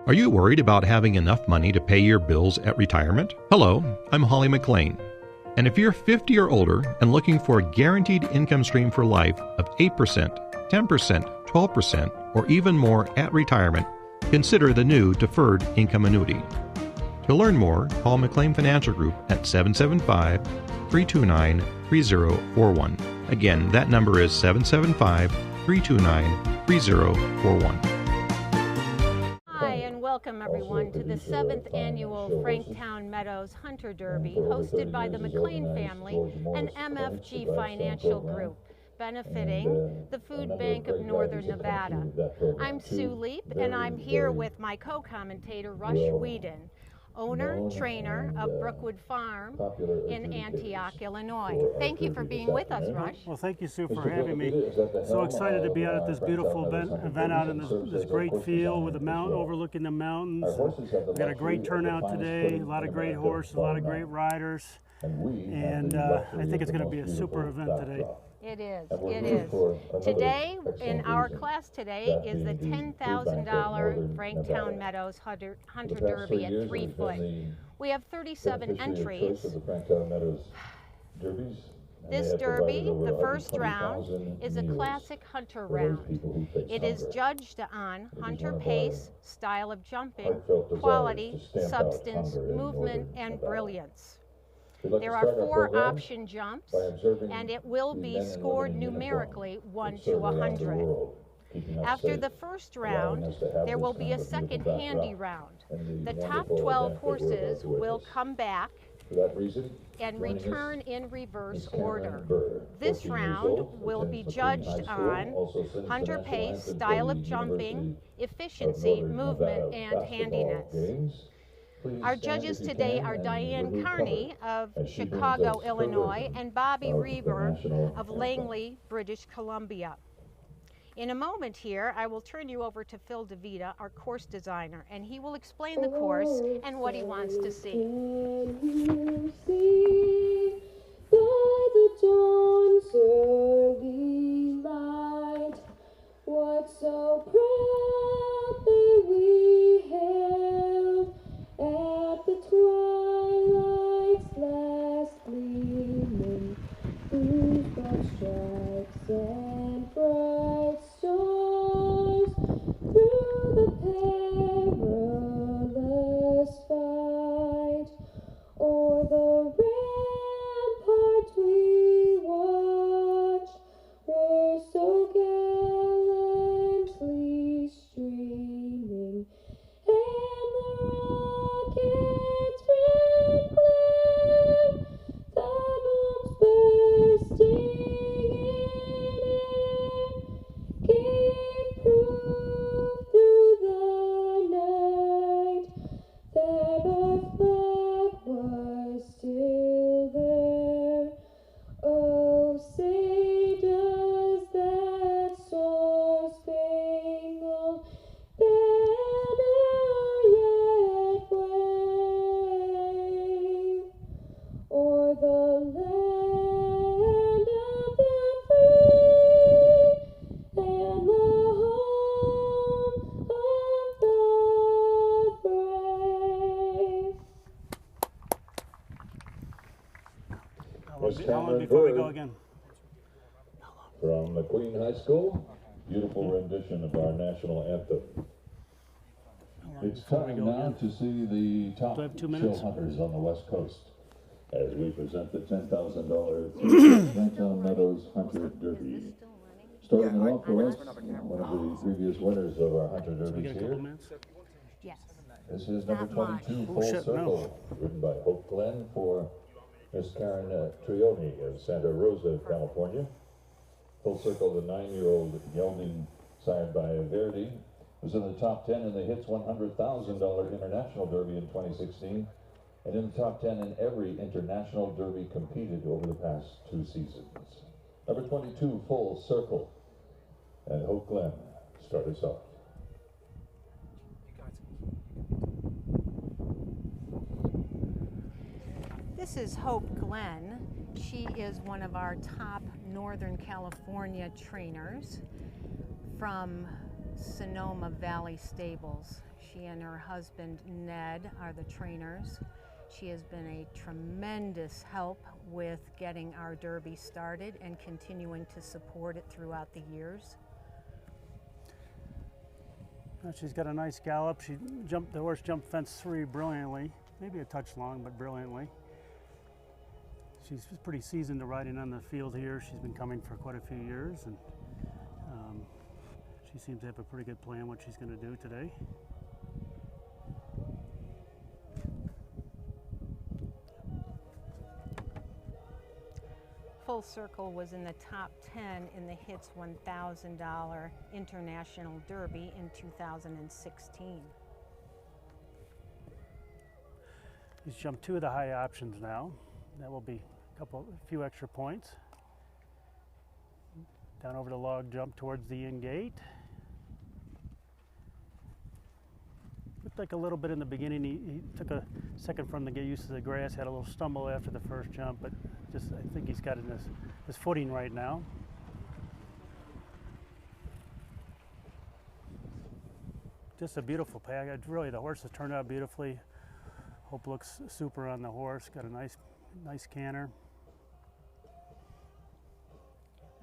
Are you worried about having enough money to pay your bills at retirement? Hello, I'm Holly McLean. And if you're 50 or older and looking for a guaranteed income stream for life of 8%, 10%, 12%, or even more at retirement, consider the new Deferred Income Annuity. To learn more, call McLean Financial Group at 775-329-3041. Again, that number is 775-329-3041. Hi, and welcome everyone to the 7th Annual Franktown Meadows Hunter Derby, hosted by the McLean family and MFG Financial Group, benefiting the Food Bank of Northern Nevada. I'm Sue Leap, and I'm here with my co-commentator, Rush Whedon, owner, trainer of Brookwood Farm in Antioch, Illinois. Thank you for being with us, Rush. Well, thank you, Sue, for having me. So excited to be out at this beautiful event out in this great field with the mountain overlooking the mountains. We've got a great turnout today, a lot of great horses, a lot of great riders, and I think it's going to be a super event today. It is. It is. Today, in our class today, is the $10,000 Franktown Meadows Hunter Derby at 3 foot. We have 37 entries. This derby, the first round, is a classic hunter round. It is judged on hunter pace, style of jumping, quality, substance, movement, and brilliance. There are 4 option jumps, and it will be scored numerically 1 to 100. After the first round, there will be a second handy round. The top 12 horses will come back and return in reverse order. This round will be judged on hunter pace, style of jumping, efficiency, movement, and handiness. Our judges today are Diane Carney of Chicago, Illinois, and Bobby Reaver of Langley, British Columbia. In a moment here, I will turn you over to Phil DeVita, our course designer, and he will explain the course and what he wants to see. Can you see by the dawn's early light what so proudly we hailed at the twilight's last gleaming, whose broad stripes and bright stars through the perilous fight o'er the rampart we watched were so gallantly streaming, and the rocket's red glare, the bombs bursting in air, gave proof through the night that our flag was still there. Oh, say does that star-spangled banner yet wave o'er the land of the free and the home of the brave? How long before we go again? From McLean High School, beautiful rendition of our national anthem. It's time now to see the top Do I have 2 show minutes? hunters on the West Coast as we present the $10,000 Franktown Meadows Hunter Derby. Starting it off for us, one of the previous winners of our Hunter So we Derbies got a couple here. minutes? Yes. This is number Not much. 22, Oh, Full shit, no. Circle, ridden by Hope Glenn for Miss Karen Trioni of Santa Rosa, California. Full Circle, the 9-year-old gelding sired by Verdi, was in the top 10 in the HITS $100,000 International Derby in 2016, and in the top 10 in every international derby competed over the past 2 seasons. Number 22, Full Circle, and Hope Glenn start us off. This is Hope Glenn. She is one of our top Northern California trainers from Sonoma Valley Stables. She and her husband Ned are the trainers. She has been a tremendous help with getting our derby started and continuing to support it throughout the years. She's got a nice gallop. The horse jumped fence 3 brilliantly, maybe a touch long, but brilliantly. She's pretty seasoned to riding on the field here. She's been coming for quite a few years, and she seems to have a pretty good plan what she's going to do today. Full Circle was in the top 10 in the HITS $1,000 International Derby in 2016. He's jumped 2 of the high options now. That will be a few extra points. Down over the log jump towards the in gate. Looked like a little bit in the beginning. He took a second from the get used to the grass, had a little stumble after the first jump, but I think he's got his footing right now. Just a beautiful pack. Really, the horse has turned out beautifully. Hope looks super on the horse. Got a nice canter.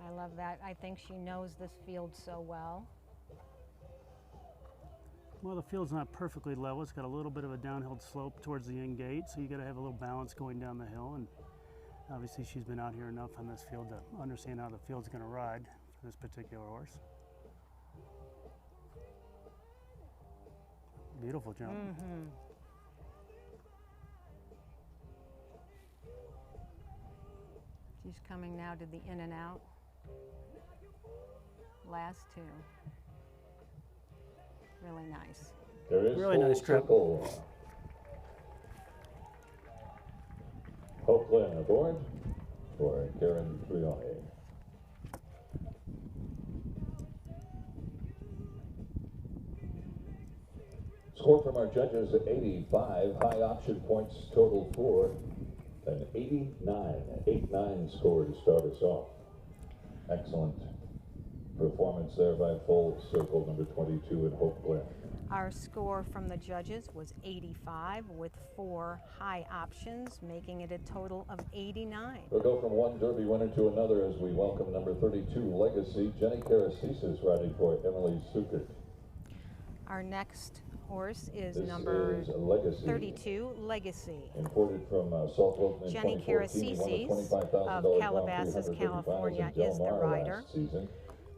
I love that. I think she knows this field so well. Well, the field's not perfectly level. It's got a little bit of a downhill slope towards the in gate, so you got to have a little balance going down the hill. And obviously, she's been out here enough on this field to understand how the field's going to ride for this particular horse. Beautiful jump. Mm-hmm. She's coming now to the in and out. Last 2. Really nice. There is really nice trip. Hope Glenn aboard for Karen Trione. Score from our judges at 85. High option points total 4. An 89 score to start us off. Excellent performance there by Full Circle number 22 and Hope Glenn. Our score from the judges was 85 with 4 high options, making it a total of 89. We'll go from one Derby winner to another as we welcome number 32 Legacy. Jenny Karasisas riding for Emily Sukert. Our next horse is This number is Legacy. 32 Legacy. Imported from Salt Lake in Jenny 2014. Karasisas of Calabasas, California is the rider.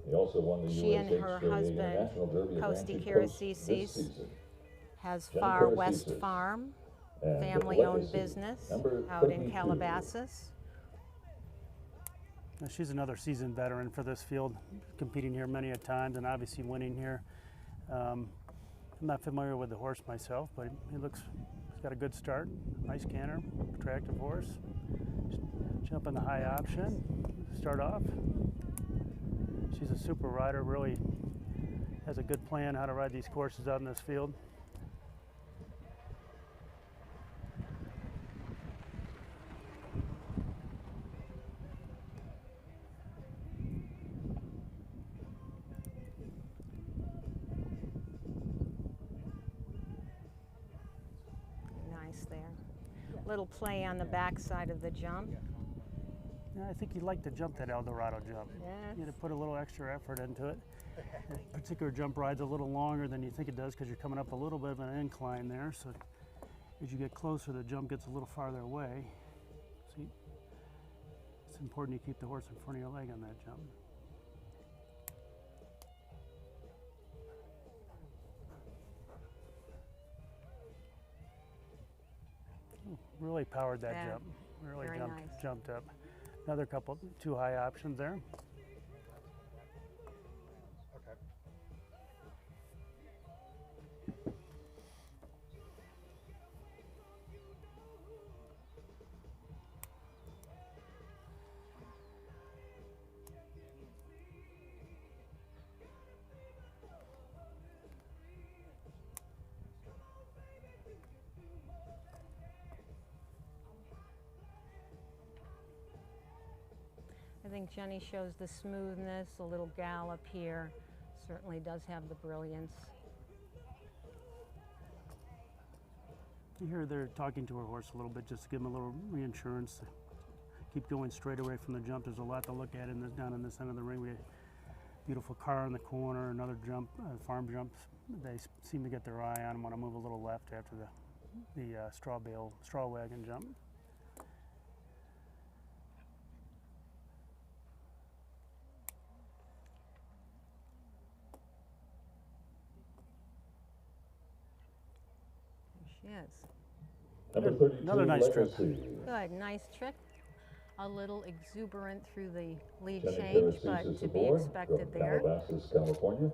He also won the She and her husband, Costi Karasisas, has Far West Farm, family-owned business out in Calabasas. Now, she's another seasoned veteran for this field, competing here many a times and obviously winning here. I'm not familiar with the horse myself, but he's got a good start. Nice canter, attractive horse. Jump in the high option, start off. She's a super rider, really has a good plan how to ride these courses out in this field. Nice there. Little play on the back side of the jump. Yeah, I think you'd like to jump that Eldorado jump. Yes. You had to put a little extra effort into it. That particular jump ride's a little longer than you think it does because you're coming up a little bit of an incline there. So as you get closer, the jump gets a little farther away. So it's important you keep the horse in front of your leg on that jump. Ooh, really powered that Yeah, jump. Really very nice. jumped up. Another couple, 2 high options there. Okay. I think Jenny shows the smoothness, a little gallop here, Certainly does have the brilliance. You hear they're talking to her horse a little bit just to give him a little reinsurance. Keep going straight away from the jump. There's a lot to look at down in this end of the ring. We have a beautiful car in the corner, another jump, farm jumps. They seem to get their eye on them. Want to move a little left after the straw wagon jump. There she is. Number 32, Another nice trip. Legacy. Good, nice trick. A little exuberant through the lead Jenny change, Karasis but is to be aboard expected from there. Calabasas, California.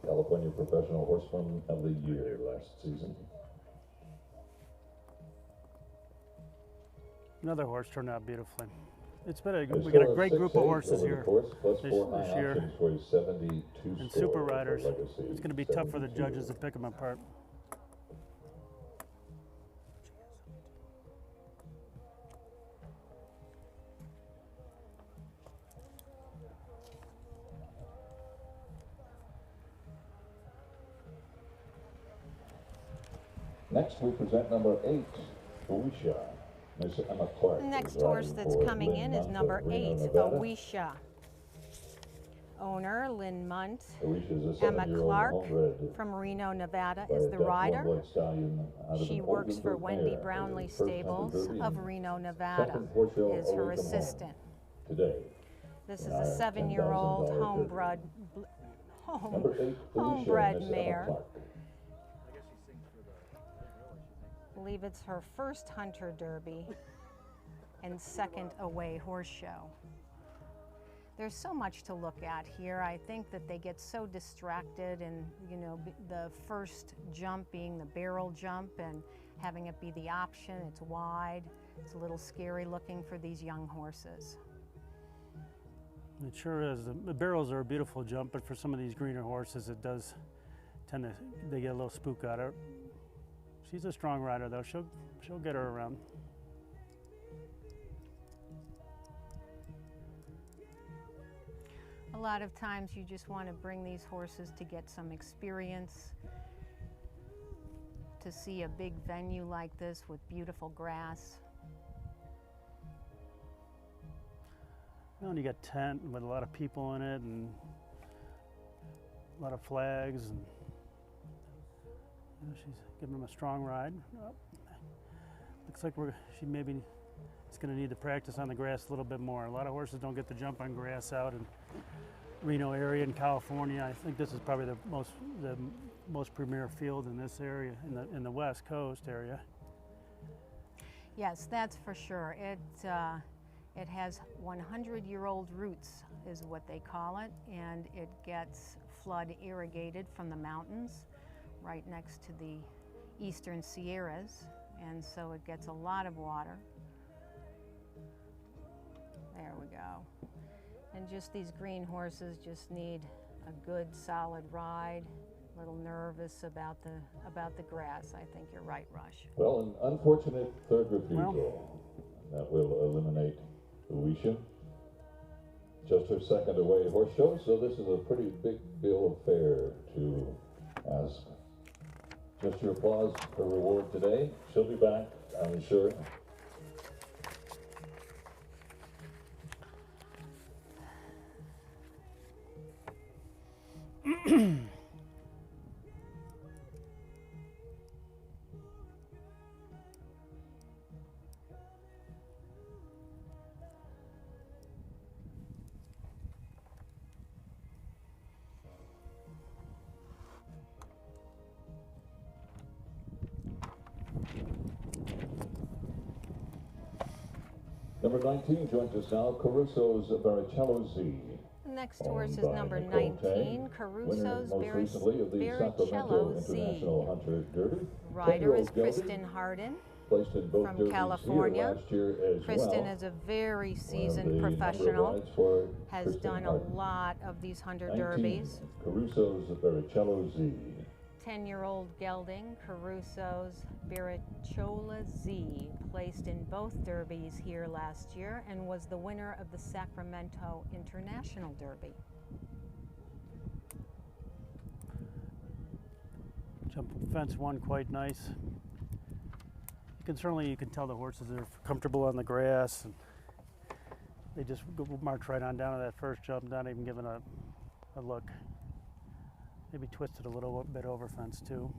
California Professional Horseman of the Year last season. Another horse turned out beautifully. We got a great group of horses here this year, and super riders. It's going to be tough for the judges to pick them apart. Next, we present number 8, Owisha. Miss Emma Clark. The next horse that's coming in is number 8, Owisha. Owner, Lynn Munt. Emma Clark from Reno, Nevada is the rider. She works for Wendy Brownlee Stables of Reno, Nevada, is her assistant. This is a 7-year-old homebred mare. I believe it's her first Hunter Derby and second away horse show. There's so much to look at here. I think that they get so distracted in, the first jump being the barrel jump and having it be the option. It's wide. It's a little scary looking for these young horses. It sure is. The barrels are a beautiful jump, but for some of these greener horses, it does tend to, they get a little spook out of it. She's a strong rider, though. She'll get her around. A lot of times you just want to bring these horses to get some experience, to see a big venue like this with beautiful grass. Well, and you got tent with a lot of people in it and a lot of flags, and she's giving them a strong ride. Oh, looks like she maybe is going to need to practice on the grass a little bit more. A lot of horses don't get to jump on grass out in Reno area in California. I think this is probably the most premier field in this area, in the West Coast area. Yes, that's for sure. It has 100-year-old roots, is what they call it, and it gets flood irrigated from the mountains right next to the eastern Sierras, and so it gets a lot of water. There we go. And just these green horses just need a good solid ride. A little nervous about the grass. I think you're right, Rush. Well, an unfortunate third refusal. That will eliminate Owisha. Just her second away horse show, so this is a pretty big bill of fare to ask. Just your applause for reward today. She'll be back, I'm sure. Number 19 joins us now, Caruso's Baricello Z. The next horse is number 19, Caruso's Baricello Z. Rider is Kristen Harden from California. Kristen is a very seasoned professional, has done a lot of these Hunter Derbies. Caruso's Baricello Z. 10-year-old gelding, Caruso's Barichola Z, placed in both derbies here last year and was the winner of the Sacramento International Derby. Jump fence one quite nice. You can tell the horses are comfortable on the grass, and they just march right on down to that first jump, not even giving a look. Maybe twisted a little bit over fence too.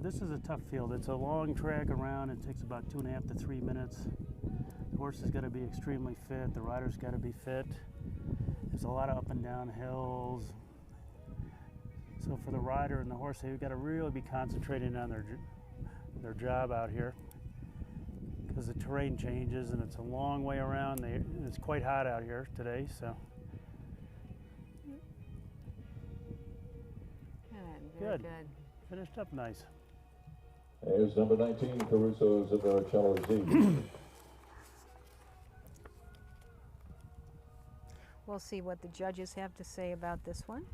This is a tough field. It's a long track around. It takes about 2.5 to 3 minutes. The horse has got to be extremely fit. The rider's got to be fit. There's a lot of up and down hills. So for the rider and the horse, they've got to really be concentrating on their job out here, because the terrain changes and it's a long way around. It's quite hot out here today, so. Very good. Finished up nice. Here's number 19, Caruso's Barichola Z. We'll see what the judges have to say about this one.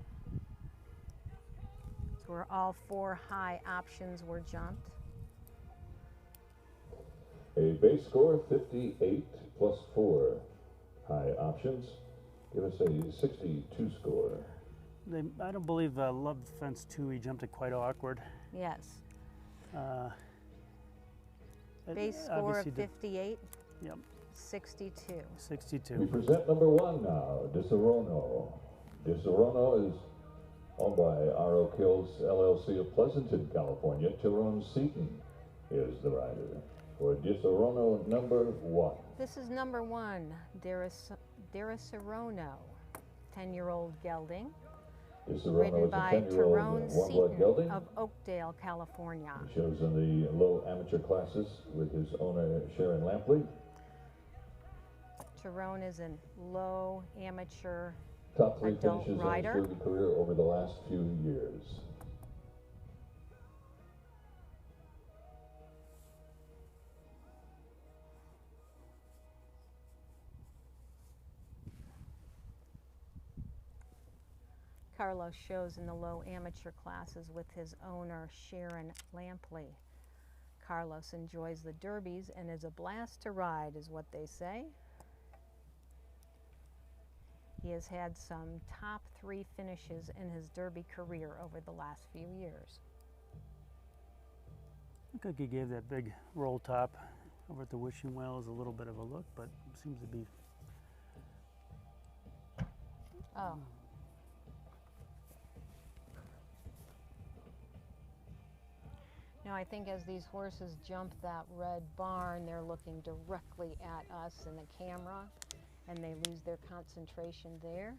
So where all 4 high options were jumped. A base score 58 plus 4 high options. Give us a 62 score. I don't believe Love Fence 2, he jumped it quite awkward. Yes. Base score of 58. Yep. 62. 62. We present number 1 now, DiSerono. DiSerono is owned by R.O. Kills LLC of Pleasanton, California. Tyrone Seaton is the rider for DiSerono number 1. This is number 1, DiSerono, 10-year-old gelding. Ridden by Tyrone Seaton of Oakdale, California. He shows in the low amateur classes with his owner Sharon Lampley. Tyrone is a low amateur Top 3 adult finishes rider. in his derby career over the last few years. Carlos shows in the low amateur classes with his owner Sharon Lampley. Carlos enjoys the derbies and is a blast to ride, is what they say. He has had some top 3 finishes in his derby career over the last few years. Looked like he gave that big roll top over at the wishing well as a little bit of a look, but seems to be. Oh. Now I think as these horses jump that red barn, they're looking directly at us in the camera, and they lose their concentration there.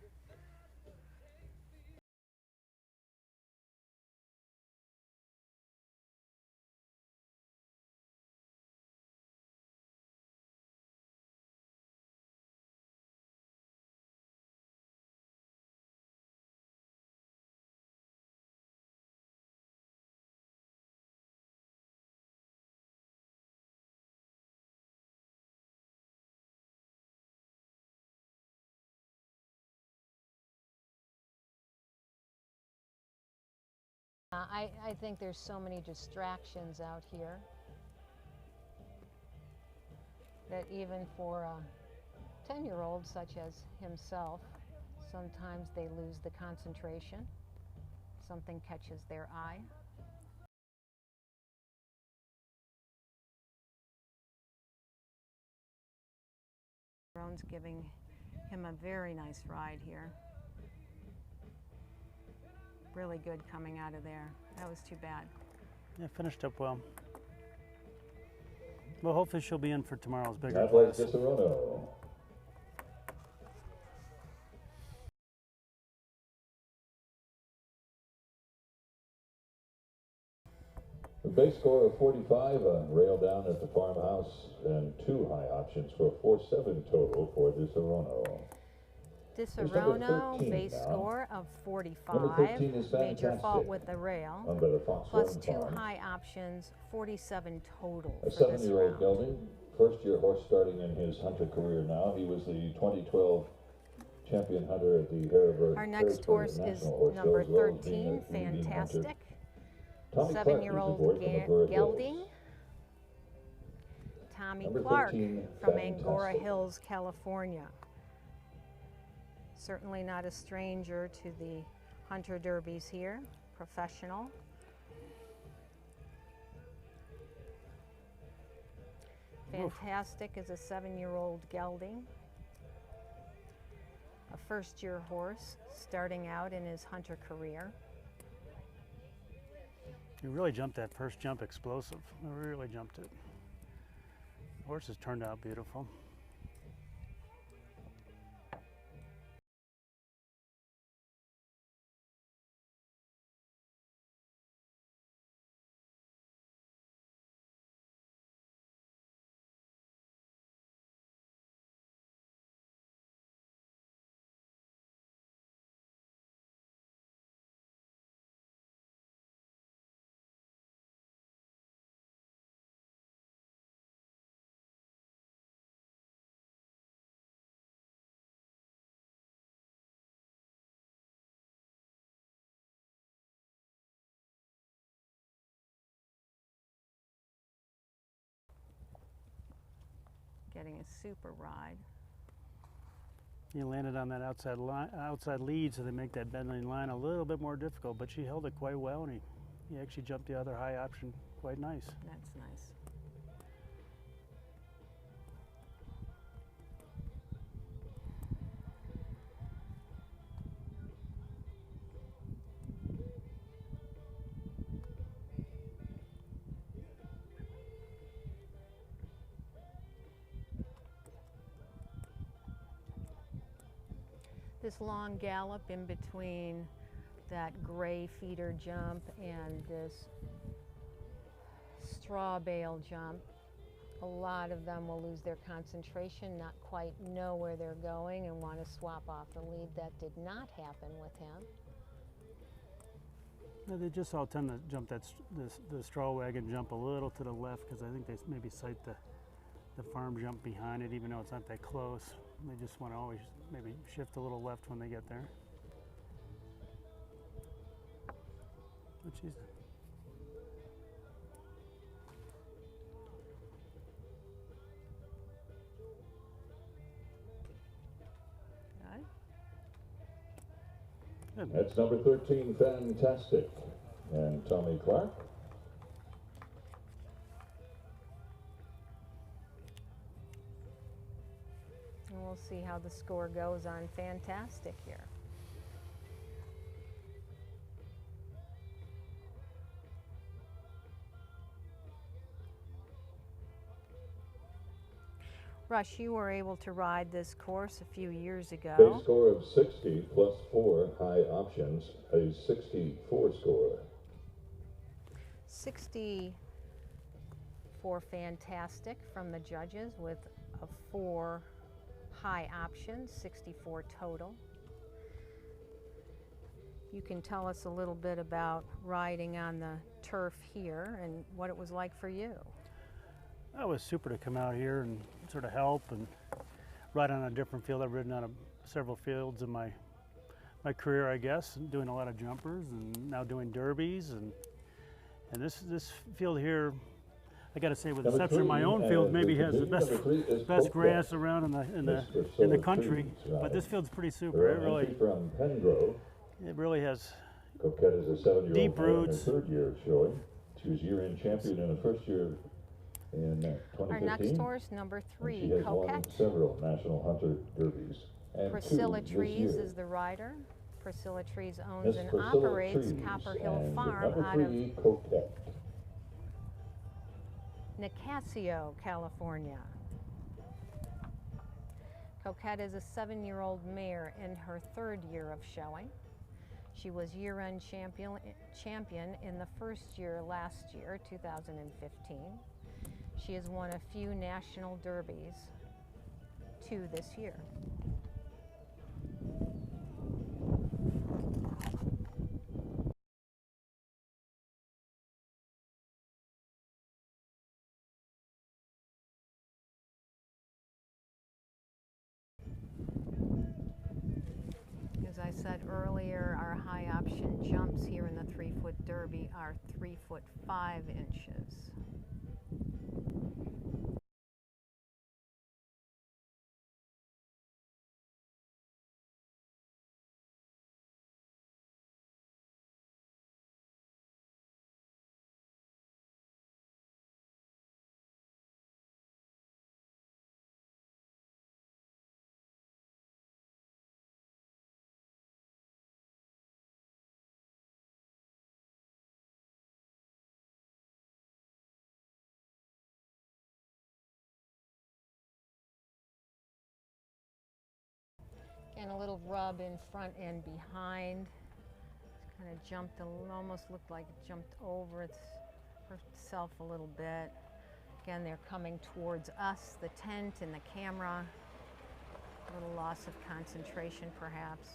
I think there's so many distractions out here that even for a 10-year-old such as himself, sometimes they lose the concentration. Something catches their eye. Roan's giving him a very nice ride here. Really good coming out of there. That was too bad. Yeah, finished up well. Well, hopefully she'll be in for tomorrow's bigger That was class. Cicerone. The base score of 45, a rail down at the farmhouse, and 2 high options for a 4-7 total for Cicerone. Cicerone, base score of 45, major fault with the rail, plus 2 high options, 47 total A for this 7-year-old round. gelding, first-year horse starting in his hunter career now. He was the 2012 champion hunter at the Our next horse is number 13, Fantastic. 7-year-old gelding, Tommy Clark from Angora Hills, California. Certainly not a stranger to the hunter derbies here, professional. Fantastic is a 7-year-old gelding, a first-year horse starting out in his hunter career. He really jumped that first jump explosive. I really jumped it. The horse has turned out beautiful. Getting a super ride. He landed on that outside lead, so they make that bending line a little bit more difficult, but she held it quite well, and he actually jumped the other high option quite nice. That's nice. This long gallop in between that gray feeder jump and this straw bale jump, a lot of them will lose their concentration, not quite know where they're going, and want to swap off the lead. That did not happen with him. No, they just all tend to jump the straw wagon jump a little to the left, because I think they maybe sight the farm jump behind it, even though it's not that close. They just want to always maybe shift a little left when they get there. But she's good. That's number 13, Fantastic, and Tommy Clark. And we'll see how the score goes on Fantastic here. Rush, you were able to ride this course a few years ago. Base score of 60 plus 4 high options, a 64 score. 60 for Fantastic from the judges with a 4 high options, 64 total. You can tell us a little bit about riding on the turf here and what it was like for you. That was super to come out here and sort of help and ride on a different field. I've ridden on several fields in my my career, I guess, doing a lot of jumpers and now doing derbies, and this field here, I got to say, with the exception of my own field, maybe has the best grass around in the country. But this field's pretty super. It really has Coquette is a 7-year-old deep roots. In her 3rd year of showing. She was year-end champion in her 1st year in 2015. Our next horse, number 3, she has Coquette. won several national hunter derbies. And Priscilla 2 Trees this is the rider. Priscilla Trees owns Miss and Priscilla operates Trees Copper Hill and Farm number out 3, Coquette. of Nicasio, California. Coquette is a 7-year-old mare in her 3rd year of showing. She was year-end champion in the 1st year last year, 2015. She has won a few national derbies, 2 this year. As I said earlier, our high option jumps here in the 3-foot derby are 3 foot 5 inches. And a little rub in front and behind. It's kind of jumped, almost looked like it jumped over herself a little bit. Again, they're coming towards us, the tent and the camera. A little loss of concentration, perhaps.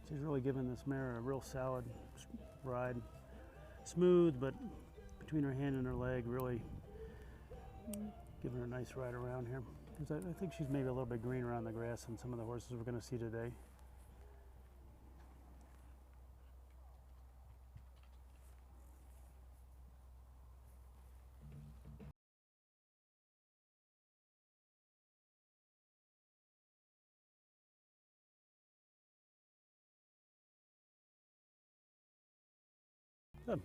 She's really giving this mare a real solid ride. Smooth, but between her hand and her leg, really giving her a nice ride around here. I think she's maybe a little bit greener on the grass than some of the horses we're going to see today. Good.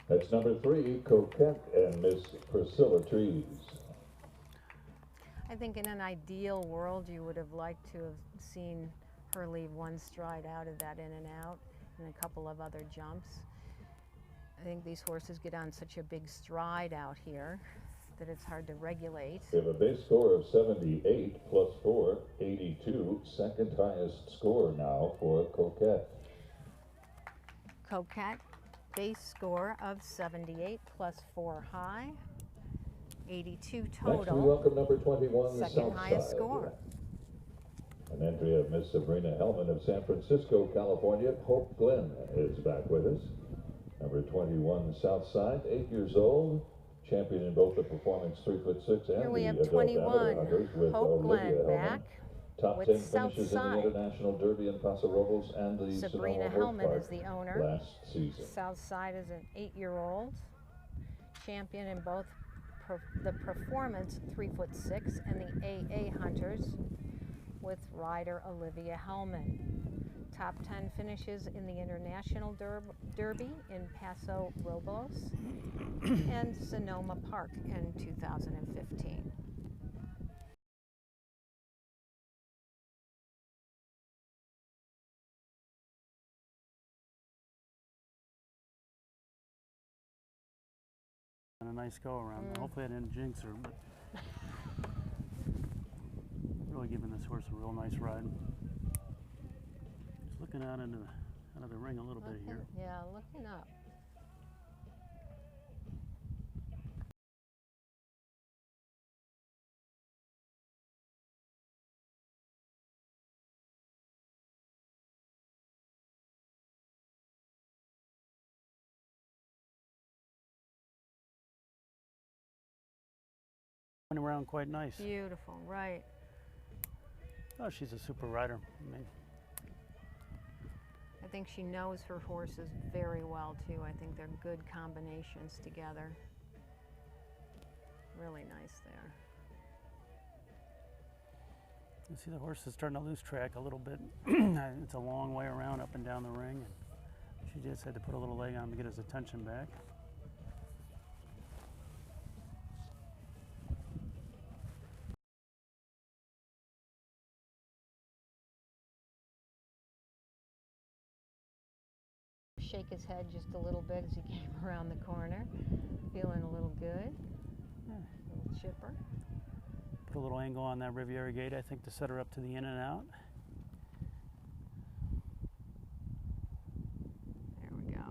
That's number 3, Coquette and Miss Priscilla Trees. I think in an ideal world, you would have liked to have seen her leave one stride out of that in and out and a couple of other jumps. I think these horses get on such a big stride out here that it's hard to regulate. They have a base score of 78 plus 4, 82. Second highest score now for Coquette. Coquette, base score of 78 plus 4 high, 82 total. Next we welcome number 21, second highest score. An entry of Miss Sabrina Hellman of San Francisco, California. Hope Glenn is back with us. Number 21, Southside, 8 years old, champion in both the performance 3'6" and here we have the 21, Hope Glenn back. Top with 10 finishes Southside. in the International Derby in Paso Robles and the Sabrina Sonoma Hellman is the owner. Last season. Southside is an 8-year-old champion in both the performance 3'6" and the AA Hunters with rider Olivia Hellman. Top 10 finishes in the International Derby in Paso Robles and Sonoma Park in 2015. And a nice go around. Hopefully I didn't jinx her, but really giving this horse a real nice ride. She's looking out into out of the ring a little bit here. Yeah, looking up. Went around quite nice. Beautiful, right. Oh, she's a super rider. I mean, I think she knows her horses very well too. I think they're good combinations together. Really nice there. you see the horse is starting to lose track a little bit. It's a long way around up and down the ring. And she just had to put a little leg on him to get his attention back. Shake his head just a little bit as he came around the corner. Feeling a little good. Yeah. A little chipper. Put a little angle on that Riviera gate, I think, to set her up to the in and out. There we go.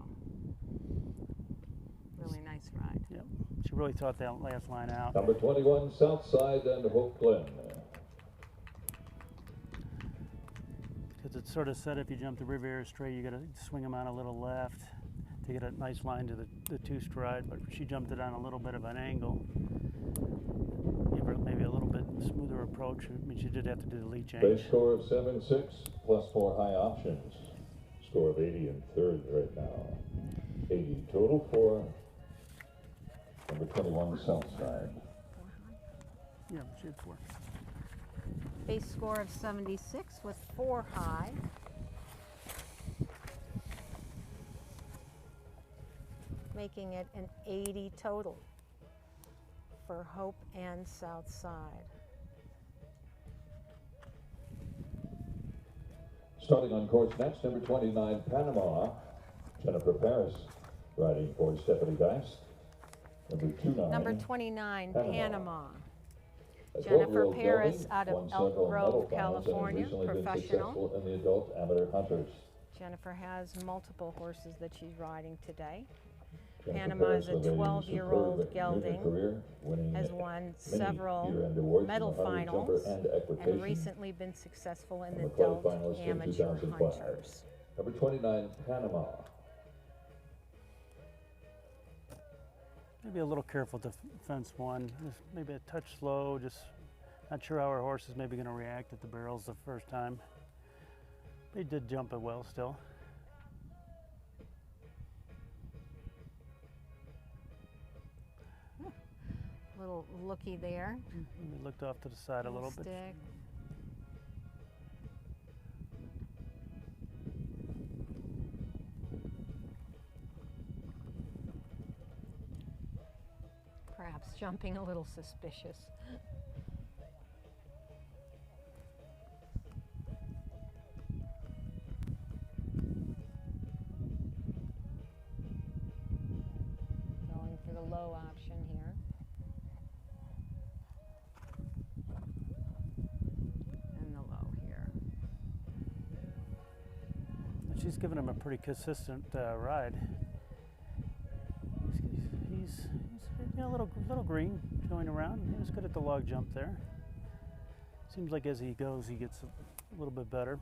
Really nice ride. Yep. She really thought that last line out. Number 21, Southside and Hope Glen. Because it's sort of set if you jump the Riviera straight, you got to swing them out a little left to get a nice line to the two stride, but she jumped it on a little bit of an angle. Give her maybe a little bit smoother approach. I mean, she did have to do the lead change. Base score of 7-6 plus 4 high options. Score of 80 in third right now. 80 total for number 21, Southside. Yeah, she had 4. Base score of 76 with 4 high. Making it an 80 total for Hope and Southside. Starting on course next, number 29, Panama. Jennifer Paris riding for Stephanie Geist. Number 29, Panama. A Jennifer 12-year-old Paris gelding out of won Elk several Grove, medal finals and California, has recently been professional. successful in the adult amateur hunters. Jennifer has multiple horses that she's riding today. Jennifer Panama is a Paris with 12-year-old superb junior gelding, career, winning has won many several year-end awards in medal the Harley finals, jumper and equitation. and recently been successful in the And the adult quarterfinals in amateur 2005. hunters. Number 29, Panama. Maybe a little careful to fence one. Just maybe a touch slow. Just not sure how our horse is maybe going to react at the barrels the first time. They did jump it well still. Little looky there. We looked off to the side a little bit. Stick. Perhaps jumping a little suspicious. Going for the low option here. And the low here. And she's given him a pretty consistent ride. He's you know, a little green going around. He was good at the log jump there. Seems like as he goes, he gets a little bit better.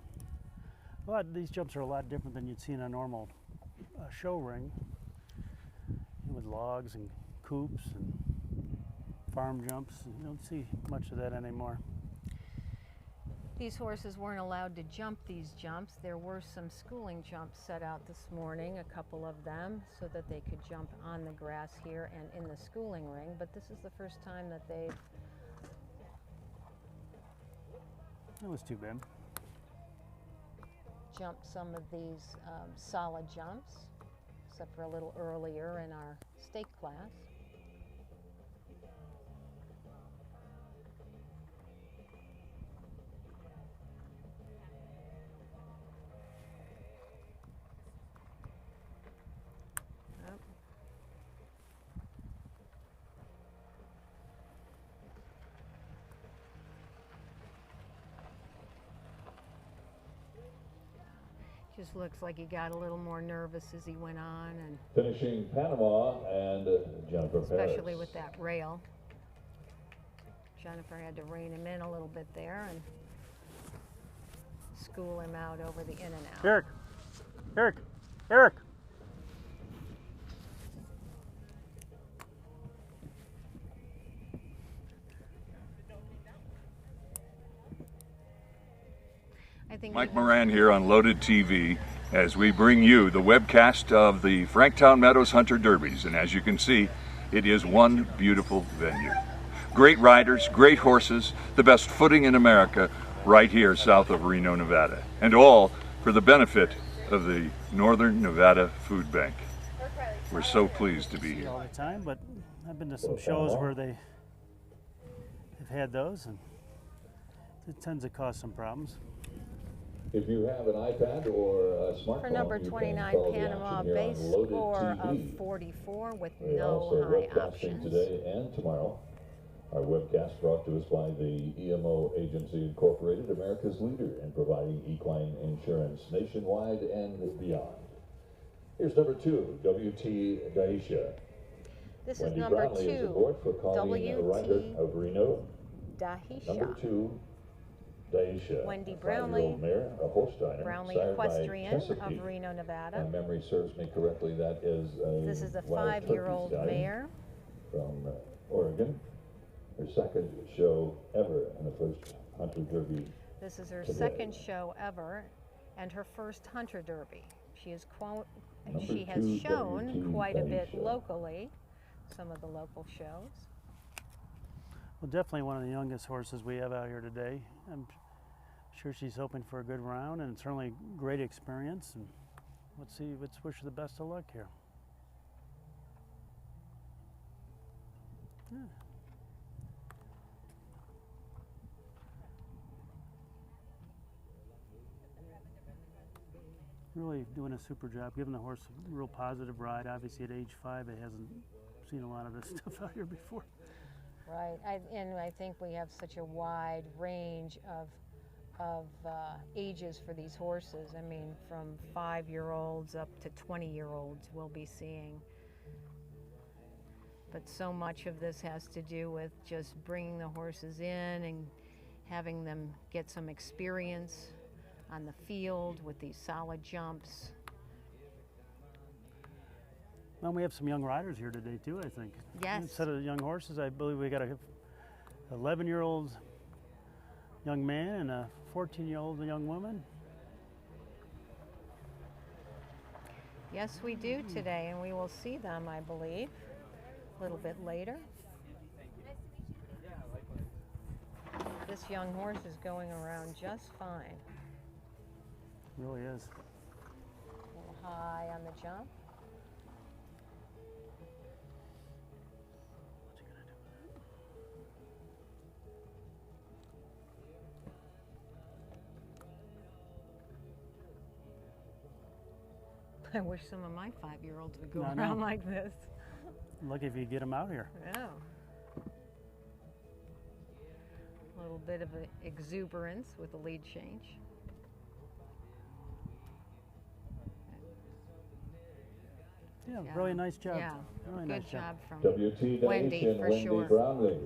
These jumps are a lot different than you'd see in a normal show ring, with logs and coops and farm jumps. You don't see much of that anymore. These horses weren't allowed to jump these jumps. There were some schooling jumps set out this morning, a couple of them, so that they could jump on the grass here and in the schooling ring. But this is the first time that they've... That was too bad. Jumped some of these solid jumps, except for a little earlier in our stake class. Just looks like he got a little more nervous as he went on, and Finishing Panama and Jennifer especially Paris. with that rail. Jennifer had to rein him in a little bit there and school him out over the in and out. Eric, Eric, Eric. I think Mike Moran here on LoadedTV as we bring you the webcast of the Franktown Meadows Hunter Derbies. And as you can see, it is one beautiful venue. Great riders, great horses, the best footing in America right here south of Reno, Nevada. And all for the benefit of the Northern Nevada Food Bank. We're so pleased to be here. All the time, but I've been to some shows where they've had those, and it tends to cause some problems. If you have an iPad or a smartphone, for number you can 29, follow the Panama, action here base on Loaded score of TV. 44 with We also no high webcasting options. today and tomorrow. Our webcast brought to us by the EMO Agency Incorporated, America's leader in providing equine insurance nationwide and beyond. Here's number 2, WT Daisha. This is Wendy number Brownlee is 2, aboard for Colleen Ryder WT of Reno. Dahisha. Number 2, Daisha. Wendy a Brownlee, 5-year-old mare, a Holsteiner, Brownlee sired by equestrian Chesapeake. of Reno, Nevada. My memory serves me correctly, that is This is a wild 5-year-old turkey stallion mare. from Oregon. Her second show ever in the first Hunter Derby. This is her today. second show ever and her first Hunter Derby. She has Number she has 2, shown WT quite a bit Daisha. locally, some of the local shows. Well, definitely one of the youngest horses we have out here today. I'm sure she's hoping for a good round, and certainly a great experience. And let's wish her the best of luck here. Yeah. Really doing a super job, giving the horse a real positive ride. Obviously at age 5, it hasn't seen a lot of this stuff out here before. Right, and I think we have such a wide range of ages for these horses. I mean, from 5-year-olds up to 20-year-olds we'll be seeing. But so much of this has to do with just bringing the horses in and having them get some experience on the field with these solid jumps. Well, we have some young riders here today too, I think. Yes. Instead of young horses, I believe we got a 11-year-old young man and a 14-year-old young woman. Yes, we do today, and we will see them, I believe, a little bit later. This young horse is going around just fine. Really is. A little high on the jump. What's he gonna do with I wish some of my 5-year-olds would go I around know. like this. that? Lucky if you get him out here. Yeah. A little bit of exuberance with the lead change. Yeah, really nice job. Yeah, Really good nice job from WT Wendy, Daisha and for Wendy sure. Brownlee.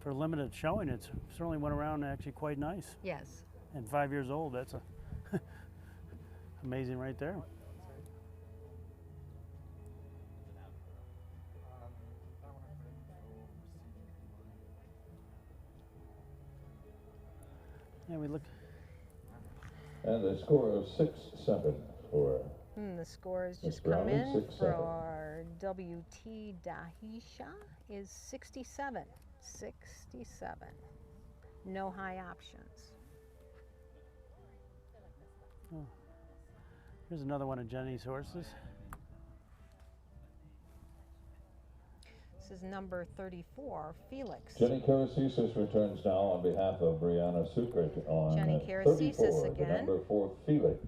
For a limited showing, it certainly went around actually quite nice. Yes. And 5 years old, that's amazing right there. Yeah, we look. And a score of 6-7 for The score has Miss just come Brownlee, in 6-7. for our WT Dahisha is 67. 67. No high options. Oh. Here's another one of Jenny's horses. This is number 34, Felix. Jenny Karacisis returns now on behalf of Brianna Sucret on Jenny 34, Karacisis the again. number for Felix.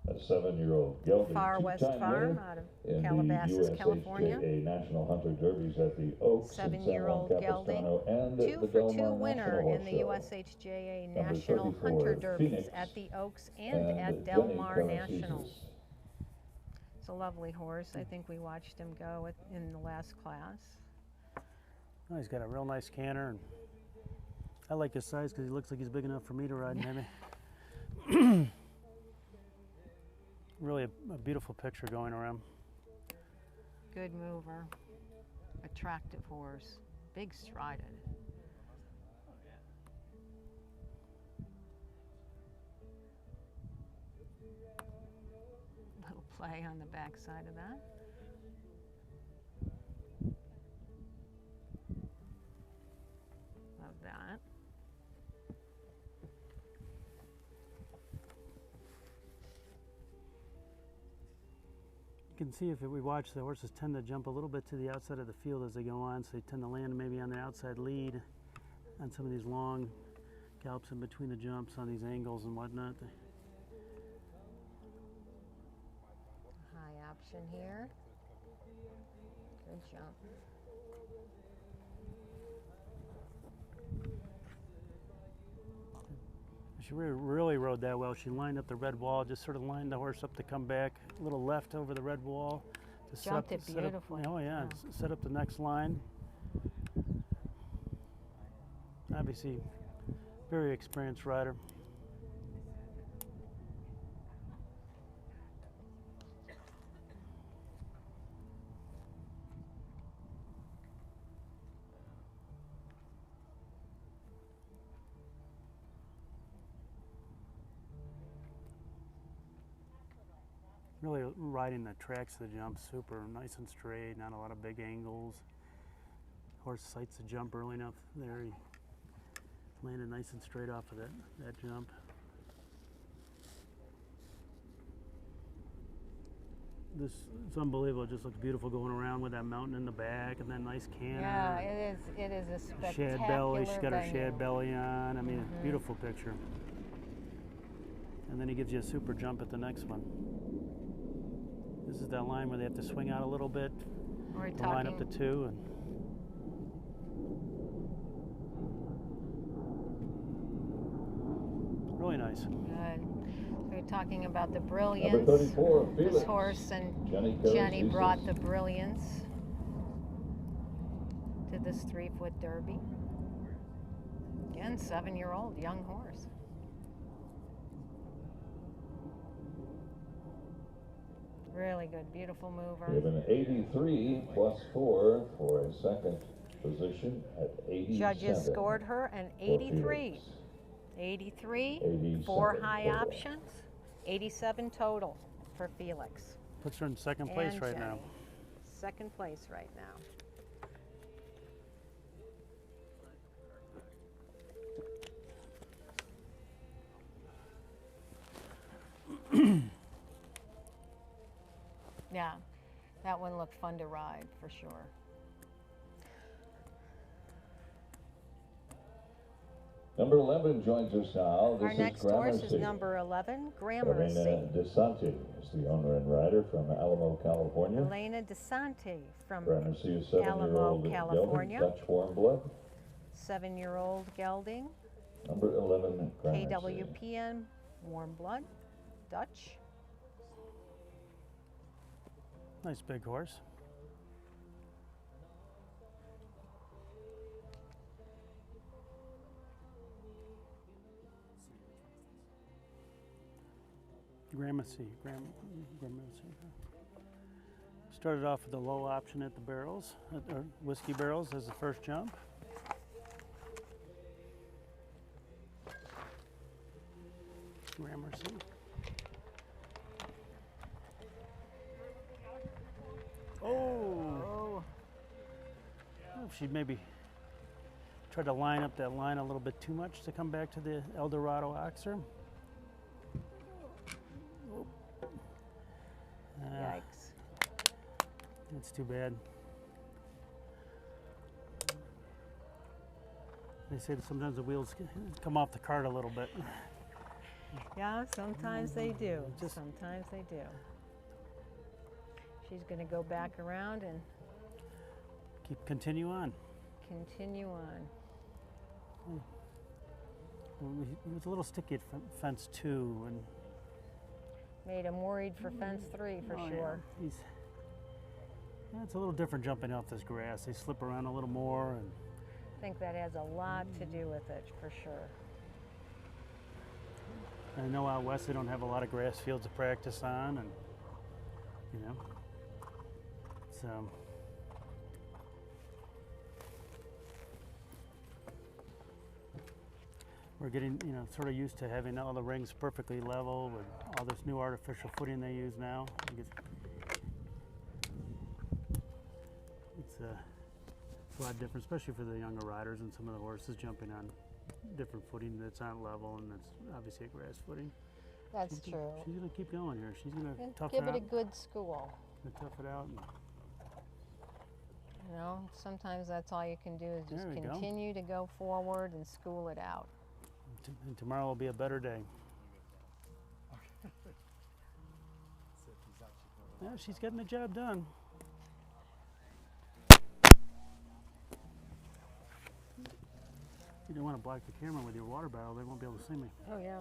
A 7-year-old gelding, Far West two-time Farm winner out of in Calabasas, the California. USHJA National Hunter Derbies at the Oaks in San Juan 7-year-old gelding. Capistrano and 2 the for Del 2 Mar winner National in the Show. USHJA Number National 34, Hunter Derbies Phoenix, at the Oaks and at and Del Jenny Mar National. Caracizes. It's a lovely horse. I think we watched him go in the last class. Oh, he's got a real nice canter, and I like his size because he looks like he's big enough for me to ride, maybe. Really a beautiful picture going around. Good mover, attractive horse, big strided. Little play on the back side of that. Love that. You can see if we watch, the horses tend to jump a little bit to the outside of the field as they go on, so they tend to land maybe on the outside lead on some of these long gallops in between the jumps on these angles and whatnot. High option here. Good jump. She really rode that well. She lined up the red wall, just sort of lined the horse up to come back a little left over the red wall. To Jumped it beautifully. Oh yeah, set up the next line. Obviously, very experienced rider. Really riding the tracks of the jump super nice and straight, not a lot of big angles. Horse sights the jump early enough there. He landed nice and straight off of that jump. It's unbelievable. It just looks beautiful going around with that mountain in the back and that nice canter. Yeah, it is a spectacular Shad belly. She's got her venue. shad belly on. I mean, beautiful picture. And then he gives you a super jump at the next one. This is that line where they have to swing out a little bit. We're to line up to 2. And really nice. Good. We're talking about the brilliance. Number 34, Felix. This horse and Jenny brought the brilliance to this 3-foot derby. Again, 7-year-old young horse. Really good, beautiful mover. We have an 83 plus 4 for a second position at 87. Judges scored her an 83. 83, 4 high options, 87 total for Felix. Puts her in second place right now. Second place right now. Yeah, that one looked fun to ride for sure. Number 11 joins us now. Our next horse is number 11, Gramercy. Elena DeSanti is the owner and rider from Alamo, California. Elena DeSanti from Gramercy is Alamo, 7-year-old California. Gelding, Dutch warm blood. 7-year-old gelding. Number 11, Gramercy. KWPN, warm blood, Dutch. Nice big horse. Gramercy. Started off with a low option at the barrels, or whiskey barrels as the first jump. Gramercy. Oh! She maybe tried to line up that line a little bit too much to come back to the Eldorado Oxer. Yikes. That's too bad. They say that sometimes the wheels come off the cart a little bit. Yeah, sometimes they do. Sometimes they do. She's going to go back around and Continue on. continue on. He was a little sticky at fence 2, and Made him worried for fence 3 for sure. Yeah, it's a little different jumping off this grass. They slip around a little more, and I think that has a lot to do with it for sure. I know out west they don't have a lot of grass fields to practice on, and you know, so. We're getting, you know, sort of used to having all the rings perfectly level with all this new artificial footing they use now. It's a lot different, especially for the younger riders and some of the horses jumping on different footing that's not level and that's obviously a grass footing. That's true. She's going to keep going here. She's going to tough Give it out. it a good school. Tough it out. You know, sometimes that's all you can do is just continue to go forward and school it out. And tomorrow will be a better day. Yeah, she's getting the job done. You don't want to block the camera with your water barrel, they won't be able to see me. Oh, yeah.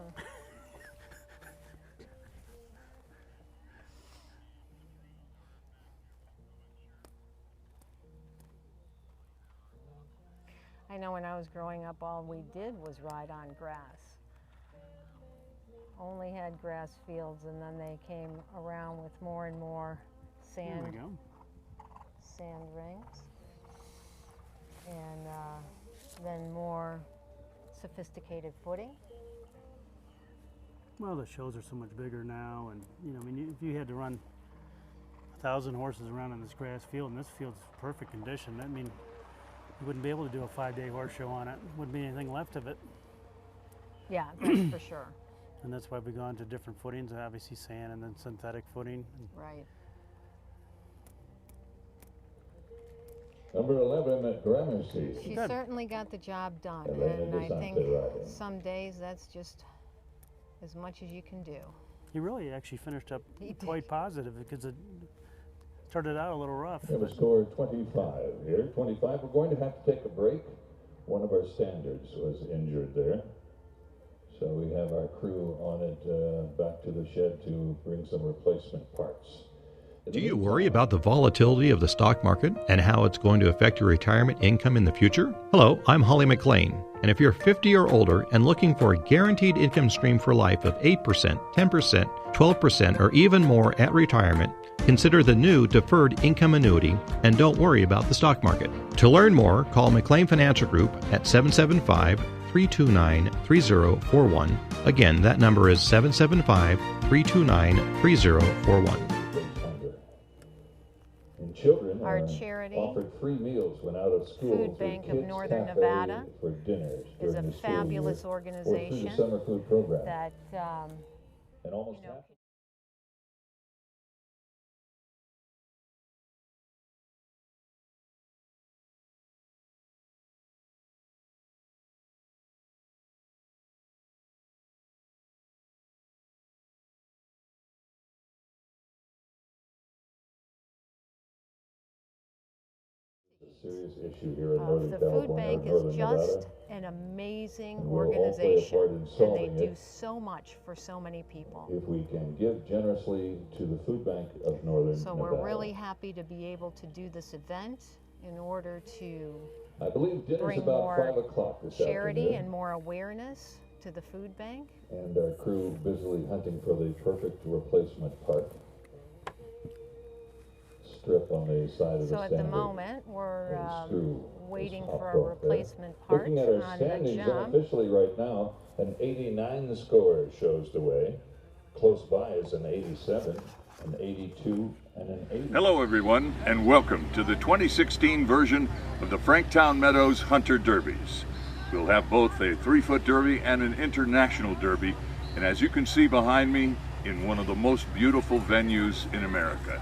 I know when I was growing up, all we did was ride on grass. Only had grass fields, and then they came around with more and more sand, There we go. sand rings, and then more sophisticated footing. Well, the shows are so much bigger now, and you know, I mean, if you had to run 1,000 horses around in this grass field, and this field's perfect condition, that means you wouldn't be able to do a 5-day horse show on it. Wouldn't be anything left of it. Yeah, that's for sure. And that's why we go into different footings, obviously sand and then synthetic footing. Right. Number 11 at Gramercy. She Good. certainly got the job done, And then and it I is on think to riding. some days that's just as much as you can do. He really actually finished up He did. quite positive because it started out a little rough. We have a score of 25 here. 25. We're going to have to take a break. One of our standards was injured there. So we have our crew on it back to the shed to bring some replacement parts. Do you worry about the volatility of the stock market and how it's going to affect your retirement income in the future? Hello, I'm Holly McLean, and if you're 50 or older and looking for a guaranteed income stream for life of 8%, 10%, 12%, or even more at retirement, consider the new Deferred Income Annuity and don't worry about the stock market. To learn more, call McLean Financial Group at 775-329-3041. Again, that number is 775-329-3041. And children Our charity, offered free meals when out of school. Food Bank of Northern Nevada, for dinners is a during the school fabulous year, or through organization the summer food program. that And almost you know, half serious issue here in Northern the California. Food Bank is Northern just Nevada. an amazing And we'll all play a part organization, in and they solving do it. so much for so many people. If we can give generously to the Food Bank of Northern So Nevada. we're really happy to be able to do this event in order to I believe dinner's bring about more 5 o'clock this charity afternoon. and more awareness to the food bank. And our crew busily hunting for the perfect replacement part. Strip on the side of the So standard. at the moment, we're And screw waiting is for hopped a off there. replacement part Looking at our on the standings jump. unofficially right now, an 89 score shows the way. Close by is an 87, an 82, and an 80. Hello everyone, and welcome to the 2016 version of the Franktown Meadows Hunter Derbies. We'll have both a 3-foot derby and an international derby, and as you can see behind me, in one of the most beautiful venues in America.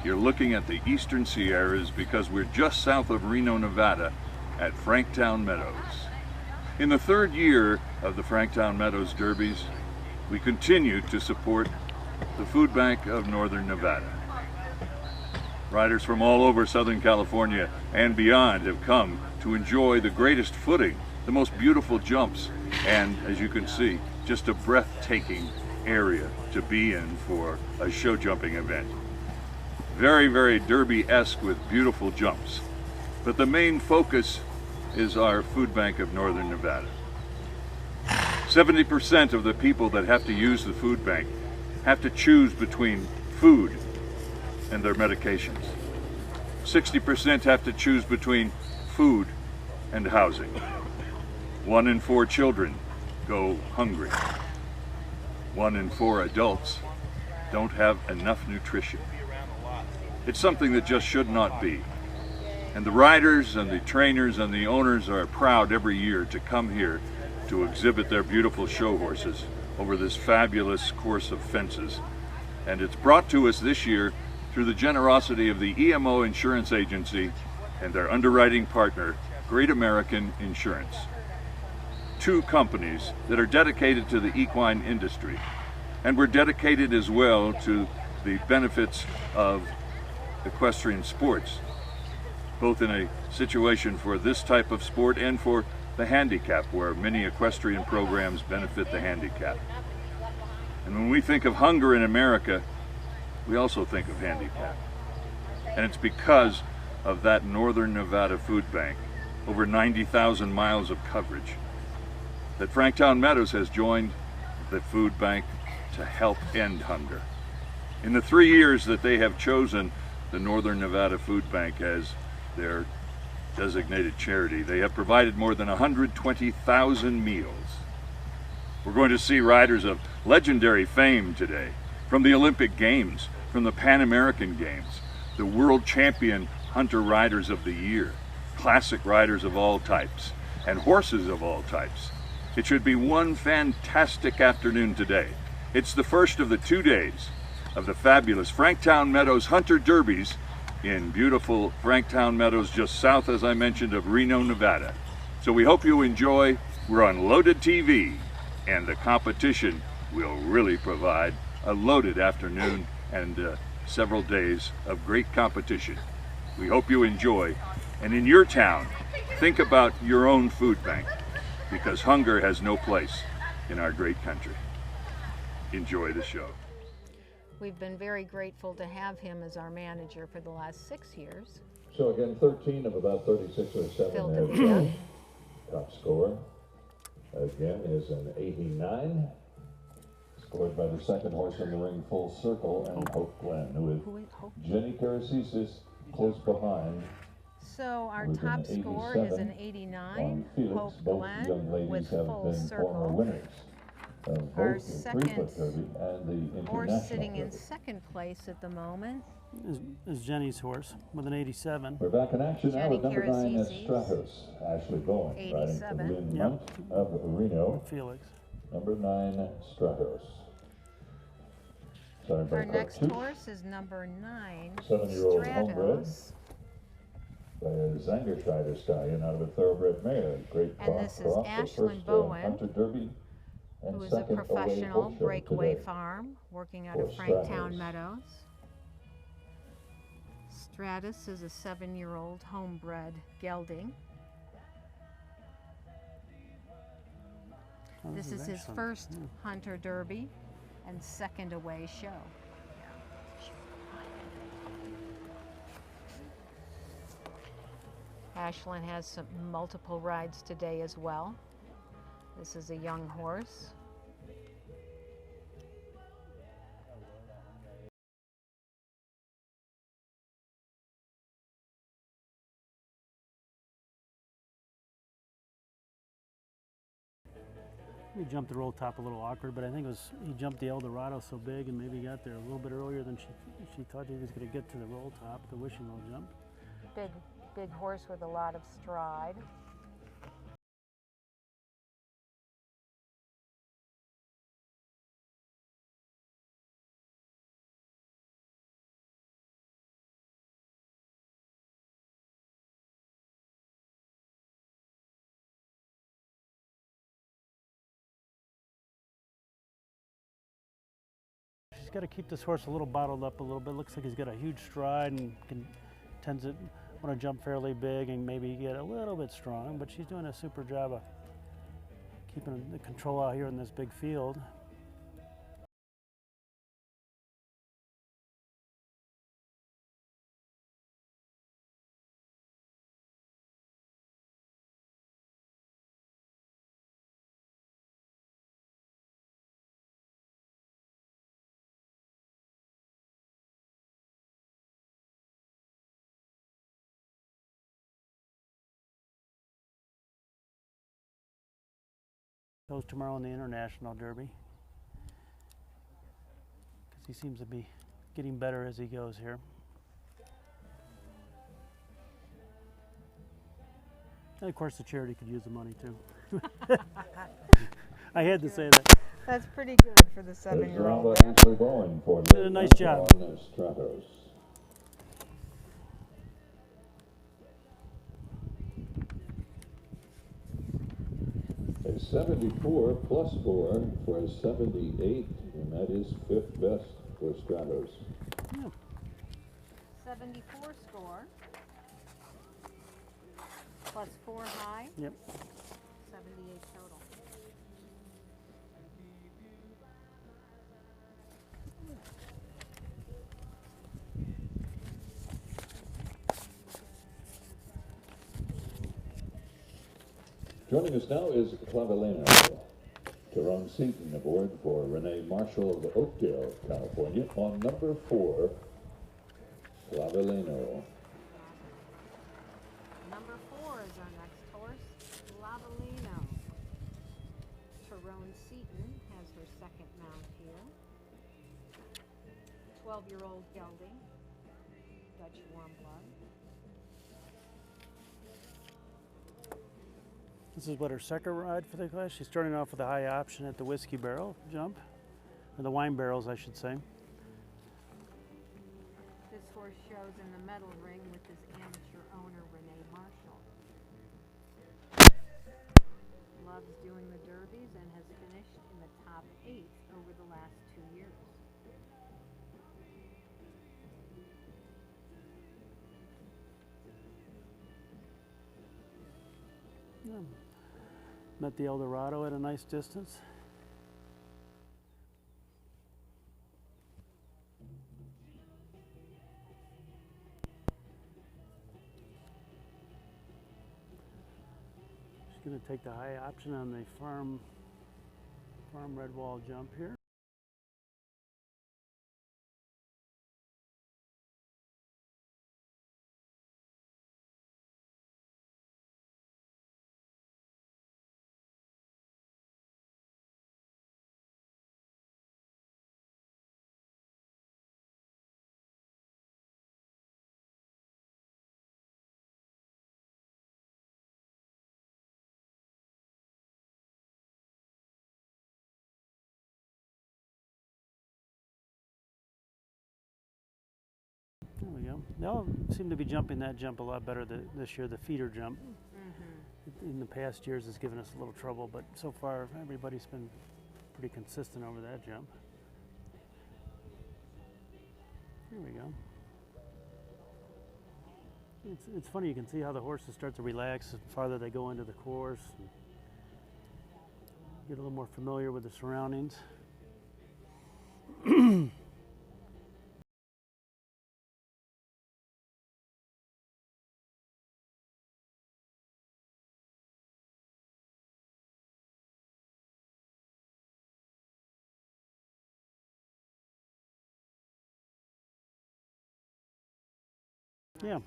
You're looking at the Eastern Sierras because we're just south of Reno, Nevada at Franktown Meadows. In the 3rd year of the Franktown Meadows Derbies, we continue to support the Food Bank of Northern Nevada. Riders from all over Southern California and beyond have come to enjoy the greatest footing, the most beautiful jumps, and as you can see, just a breathtaking area to be in for a show jumping event. Very, very derby-esque with beautiful jumps. But the main focus is our Food Bank of Northern Nevada. 70% of the people that have to use the food bank have to choose between food and their medications. 60% have to choose between food and housing. 1 in 4 children go hungry. 1 in 4 adults don't have enough nutrition. It's something that just should not be. And the riders and the trainers and the owners are proud every year to come here to exhibit their beautiful show horses over this fabulous course of fences. And it's brought to us this year through the generosity of the EMO Insurance Agency and their underwriting partner, Great American Insurance. 2 companies that are dedicated to the equine industry, and we're dedicated as well to the benefits of equestrian sports, both in a situation for this type of sport and for the handicap, where many equestrian programs benefit the handicap. And when we think of hunger in America, we also think of handicap. And it's because of that Northern Nevada Food Bank, over 90,000 miles of coverage, that Franktown Meadows has joined the food bank to help end hunger. In the 3 years that they have chosen the Northern Nevada Food Bank as their designated charity, they have provided more than 120,000 meals. We're going to see riders of legendary fame today, from the Olympic Games, from the Pan American Games, the world champion hunter riders of the year, classic riders of all types, and horses of all types. It should be one fantastic afternoon today. It's the first of the 2 days of the fabulous Franktown Meadows Hunter Derbies in beautiful Franktown Meadows, just south, as I mentioned, of Reno, Nevada. So we hope you enjoy. We're on LoadedTV, and the competition will really provide a loaded afternoon and several days of great competition. We hope you enjoy. And in your town, think about your own food bank, because hunger has no place in our great country. Enjoy the show. We've been very grateful to have him as our manager for the last 6 years. So again, 13 of about 36 or 7 Filled have it shown. in. Top score, again, is an 89. Scored by the second horse in the ring, Full Circle, and Hope Glen, with Jenny Karasisis close behind. So our with top an score 87 is an 89, on Felix. Hope Both young Glen ladies with have Full been former Circle. winners of Our both the second 3-foot derby and the Horse international sitting in derby. second place at the moment. Is Jenny's horse with an 87. We're back in action now Jenny with number 9 Karasisis. Stratos, Ashley Bowen, riding from 87. Lynn Yep. Munt of Reno. Felix. Number 9 Stratos. Starting by Our car next 2, horse is number 9, 7-year-old homebred Stratos. by a Zangerscheider stallion out of a thoroughbred mare. Great And this is cross, the Ashlyn first Bowen, Hunter Derby and who is a second away professional horse show breakaway today. farm working out of For Franktown Stratos. Meadows. Stratus is a 7-year-old homebred gelding. Oh, This is his excellent. first Hunter Derby and second away show. Ashlyn has some multiple rides today as well. This is a young horse. He jumped the roll top a little awkward, but I think it was he jumped the Eldorado so big, and maybe he got there a little bit earlier than she thought he was going to get to the roll top, the wishing well jump. Big horse with a lot of stride. got to keep this horse a little bottled up a little bit. Looks like he's got a huge stride and tends to want to jump fairly big and maybe get a little bit strong, but she's doing a super job of keeping the control out here in this big field. Goes tomorrow in the International Derby, because he seems to be getting better as he goes here. And of course the charity could use the money too. I had to say that. That's pretty good for the 7-year-old. Did a nice job. A 74 plus 4 for a 78, and that is 5th best for Stratos. Yeah. 74 score, plus 4 high, Yep. 78 total. Joining us now is Claveleno. Tyrone Seaton aboard for Renee Marshall of Oakdale, California, on number 4, Claveleno. Number 4 is our next horse, Claveleno. Tyrone Seaton has her second mount here. 12-year-old gelding, Dutch warm blood. This is what her second ride for the class. She's starting off with a high option at the Whiskey Barrel jump, or the Wine Barrels, I should say. This horse shows in the medal ring with his amateur owner, Renee Marshall. Loves doing the derbies and has finished in the top 8 over the last 2 years. Yeah. Met the Eldorado at a nice distance. She's going to take the high option on the farm red wall jump here. There we go. They all seem to be jumping that jump a lot better this year, the feeder jump. In the past years it's given us a little trouble, but so far everybody's been pretty consistent over that jump. Here we go. It's funny, you can see how the horses start to relax the farther they go into the course. And get a little more familiar with the surroundings. Yeah.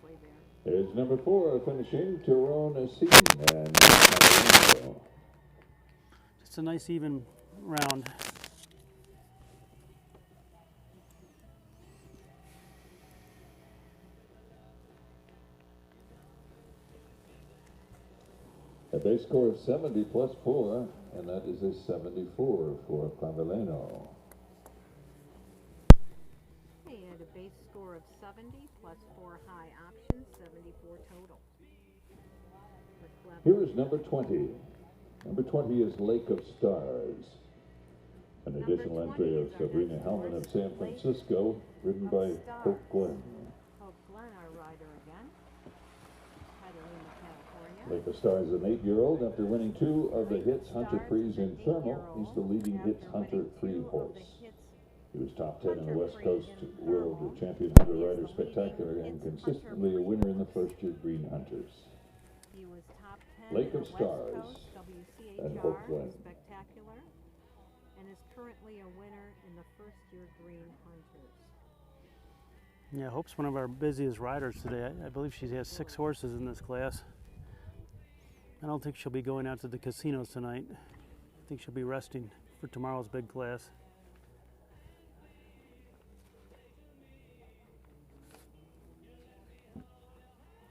Is number 4 finishing, Tyrone Seaton and Claveleno. Just a nice even round. A base score of 70 plus 4, and that is a 74 for Claveleno. He had a base score of 70 plus 4 high options, 74 total. Here is number 20. Number 20 is Lake of Stars. An additional entry of Sabrina Hellman of San Francisco, ridden by Hope Glenn. Hope Glenn, our rider again. Catalina, California. Lake of Stars, an 8-year-old, after winning 2 of the Hits Hunter Prix in Thermal, he's the leading Hits Hunter Prix horse. He was top 10 in the West Coast World Champion Hunter Rider Spectacular and consistently a winner in the first-year Green Hunters. He was top 10 Lake in of the Stars West Coast and Hope WCHR Glenn. Spectacular, and is currently a winner in the first-year Green Hunters. Yeah, Hope's one of our busiest riders today. I believe she has 6 horses in this class. I don't think she'll be going out to the casinos tonight. I think she'll be resting for tomorrow's big class.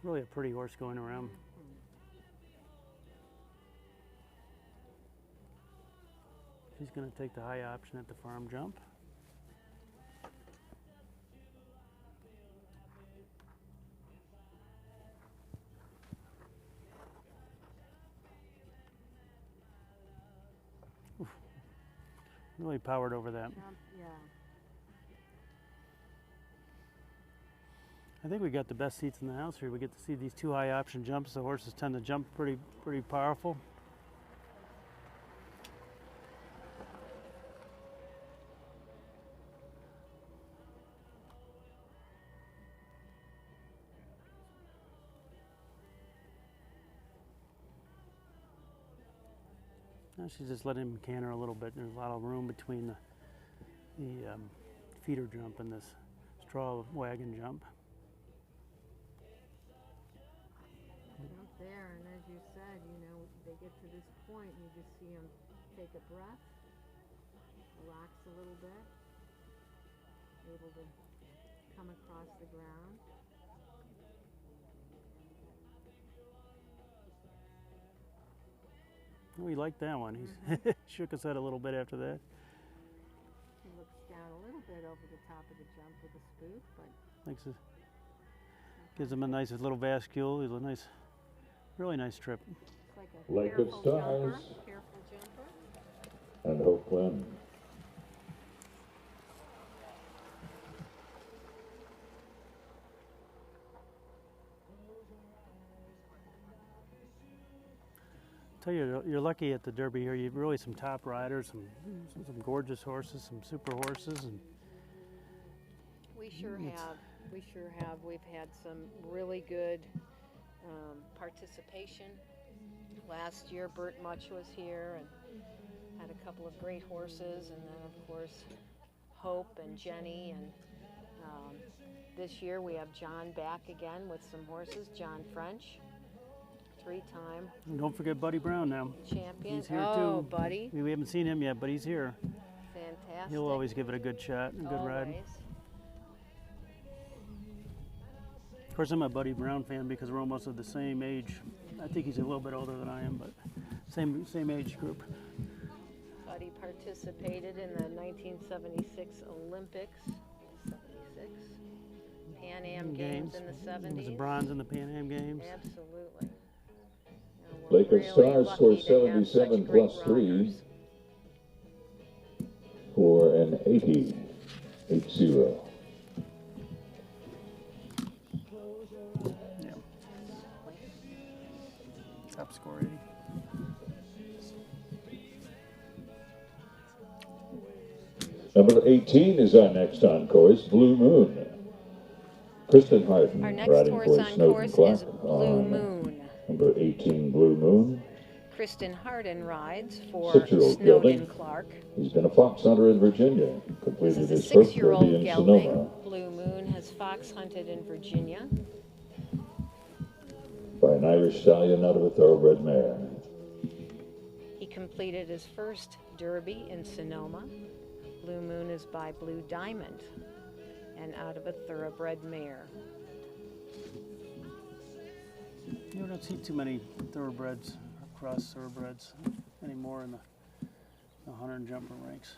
Really a pretty horse going around. She's going to take the high option at the farm jump. Oof. Really powered over that. Yeah. I think we got the best seats in the house here. We get to see these 2 high option jumps. The horses tend to jump pretty powerful. Now she's just letting him canter a little bit. There's a lot of room between the feeder jump and this straw wagon jump. Up there, and as you said, you know, they get to this point and you just see them take a breath, relax a little bit, able to come across the ground. Oh, he liked that one. He shook his head a little bit after that. He looks down a little bit over the top of the jump with a spook, but Gives him a nice little vascule. He's a nice, really nice trip. it's like a Lake of careful Stars jumper, careful jumper. and Hope Glenn. Tell you, you're lucky at the Derby here. You've really some top riders, some gorgeous horses, some super horses, and We sure have. We sure have. We've had some really good participation. Last year, Bert Much was here and had a couple of great horses, and then of course Hope and Jenny. And this year we have John back again with some horses. John French, 3-time and don't forget Buddy Brown now. champion. He's here oh, too. Buddy, We haven't seen him yet, but he's here. fantastic. He'll always give it a good shot and a good ride. Always. Of course, I'm a Buddy Brown fan because we're almost of the same age. I think he's a little bit older than I am, but same age group. Buddy participated in the 1976 Olympics, 76, Pan Am Games in the 70s. He was a bronze in the Pan Am Games. Absolutely. Lake of Stars scored 77 plus 3 for an 80. 80. Yeah. Top score 80. Number 18 is our next on course, Blue Moon. Kristen Harden Our next riding horse for on Snowden course Clark is Blue on Moon. Number 18, Blue Moon. Kristen Harden rides for 6-year-old Snowden gelding. Clark. He's been a fox hunter in Virginia. This Completed is a his first 6-year-old derby in gelding. Sonoma Blue Moon has fox hunted in Virginia. by an Irish stallion out of a thoroughbred mare. He completed his first Derby in Sonoma. Blue Moon is by Blue Diamond and out of a thoroughbred mare. You don't see too many thoroughbreds or cross thoroughbreds anymore in the hunter and jumper ranks.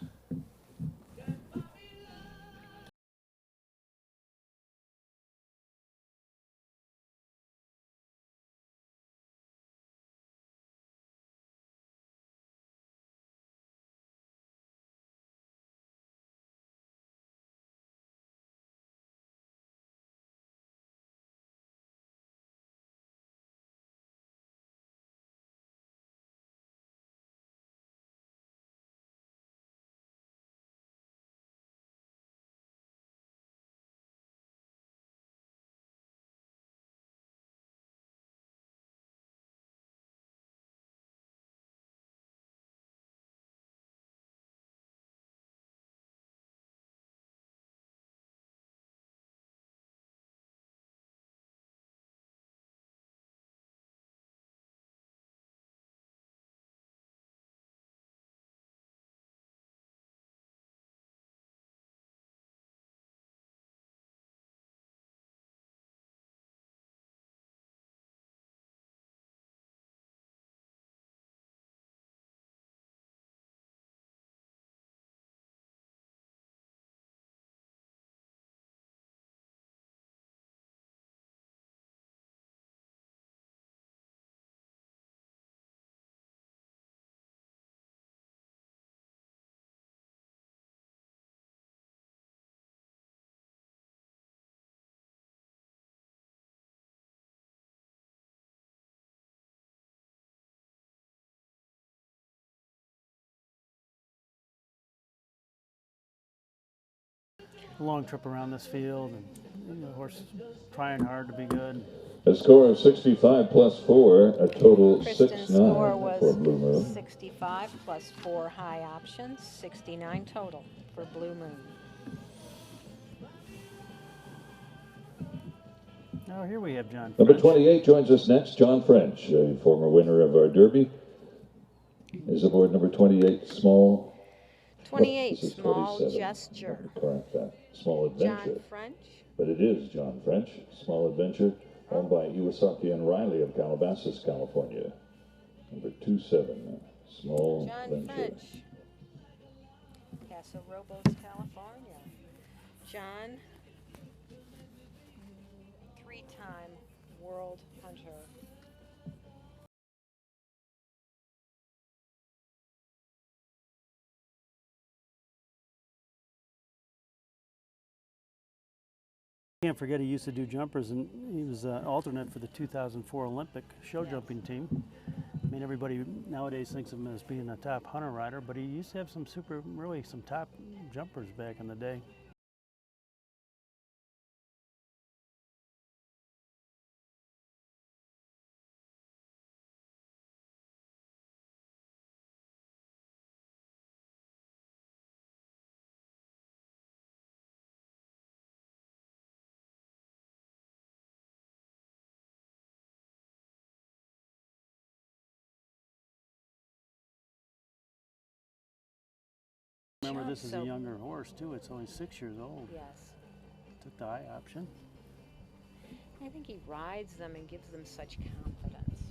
a long trip around this field, and the horse trying hard to be good. A score of 65 plus 4, a total Kristen's 6-9 score for was Blue Moon. 65 plus 4 high options, 69 total for Blue Moon. Now here we have John Number French. 28 joins us next. John French, a former winner of our Derby, is aboard number 28, Small. 28, This is Small 27. Gesture. Correct that. Small Adventure. John French. But it is John French, Small Adventure, owned by Iwasaki and Riley of Calabasas, California. Number 27, Small John Adventure. French. Paso Robles, California. John, 3-time World Hunter. Can't forget he used to do jumpers, and he was alternate for the 2004 Olympic show jumping team. I mean, everybody nowadays thinks of him as being a top hunter rider, but he used to have some really some top jumpers back in the day. Remember, this is a younger horse too. It's only 6 years old. Yes. Took the high option. I think he rides them and gives them such confidence.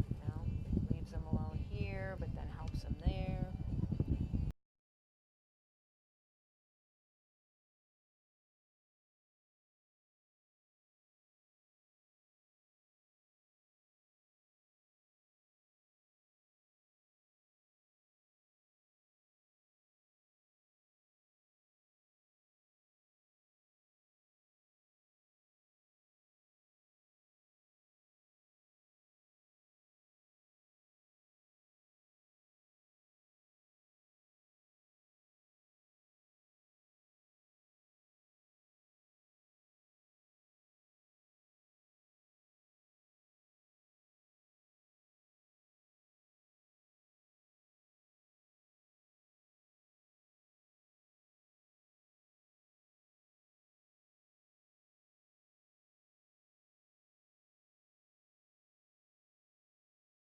You know, leaves them alone here, but then helps them there.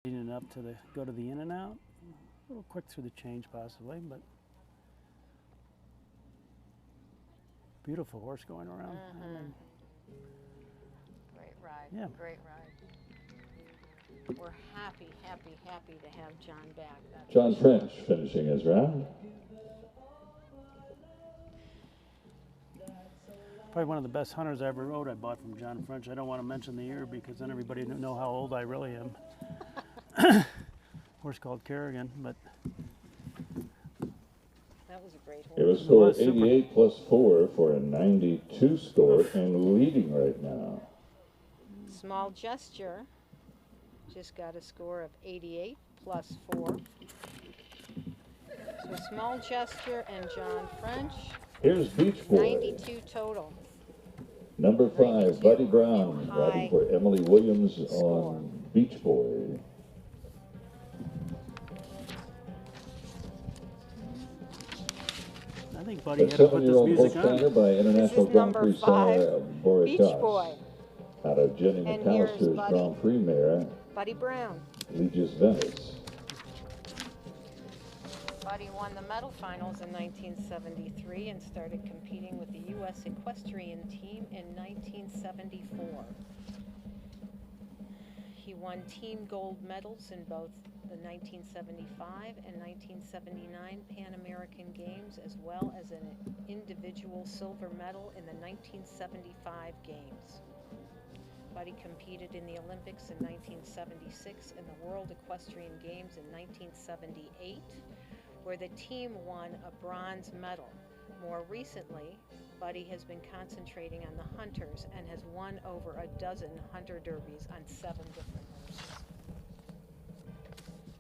Leading up to go to the in and out. A little quick through the change possibly, but beautiful horse going around. I mean, Great ride. Yeah. Great ride. We're happy to have John back. That's John French finishing his round. probably one of the best hunters I ever rode I bought from John French. I don't want to mention the year because then everybody will know how old I really am. Horse called Kerrigan, but that was a great horse. It was score 88 plus 4 for a 92 score and leading right now. Small Gesture just got a score of 88 plus 4. So Small Gesture and John French, Here's Beach Boy. 92 total. Number 5, Buddy Brown, High riding for Emily Williams score. on Beach Boy. I think Buddy The had to put this 7-year-old music Holsteiner on. by International This is Grand number Prix 5, sire Beach Boritas. Boy. Out of Jenny And here's McAllister's Buddy. Grand Prix mare, Buddy Brown. Legis Venice. Buddy won the medal finals in 1973 and started competing with the U.S. equestrian team in 1974. He won team gold medals in both the 1975 and 1979 Pan American Games, as well as an individual silver medal in the 1975 Games. Buddy competed in the Olympics in 1976 and the World Equestrian Games in 1978, where the team won a bronze medal. More recently, Buddy has been concentrating on the hunters and has won over a dozen hunter derbies on 7 different horses.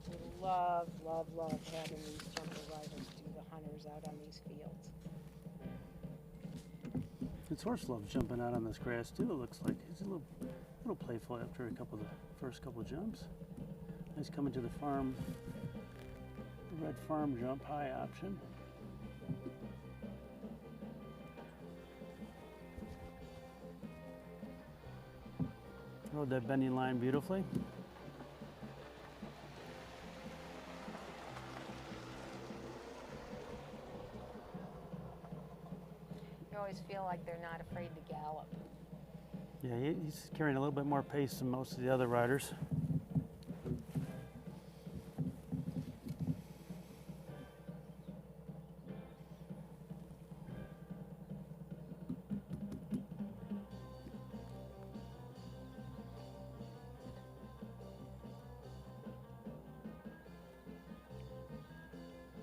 We love, love, love having these jumper riders do the hunters out on these fields. This horse loves jumping out on this grass too, it looks like. He's a little playful after the first couple of jumps. He's coming to the farm, the red farm jump, high option. Rode that bending line beautifully. You always feel like they're not afraid to gallop. Yeah, he's carrying a little bit more pace than most of the other riders.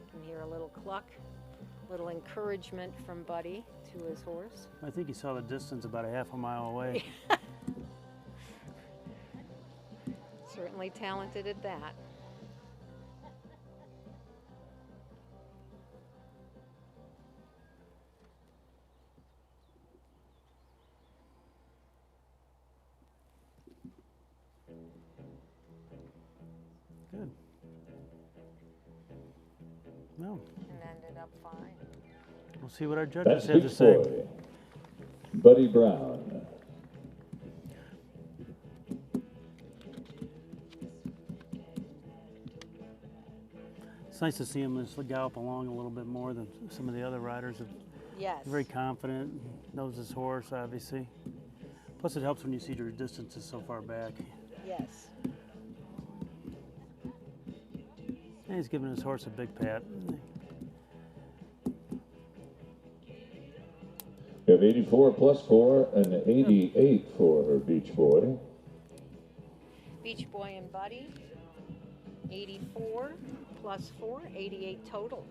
You can hear a little cluck, little encouragement from Buddy to his horse. I think he saw the distance about a half a mile away. Certainly talented at that. Good. No. And ended up fine. We'll see what our That's judges have to Beach say. Boy, Buddy Brown. It's nice to see him just gallop along a little bit more than some of the other riders. Yes. He's very confident, knows his horse, obviously. Plus, it helps when you see your distances so far back. Yes. And he's giving his horse a big pat. We have 84 plus 4 and 88 for Beach Boy. Beach Boy and Buddy, 84 plus 4, 88 total.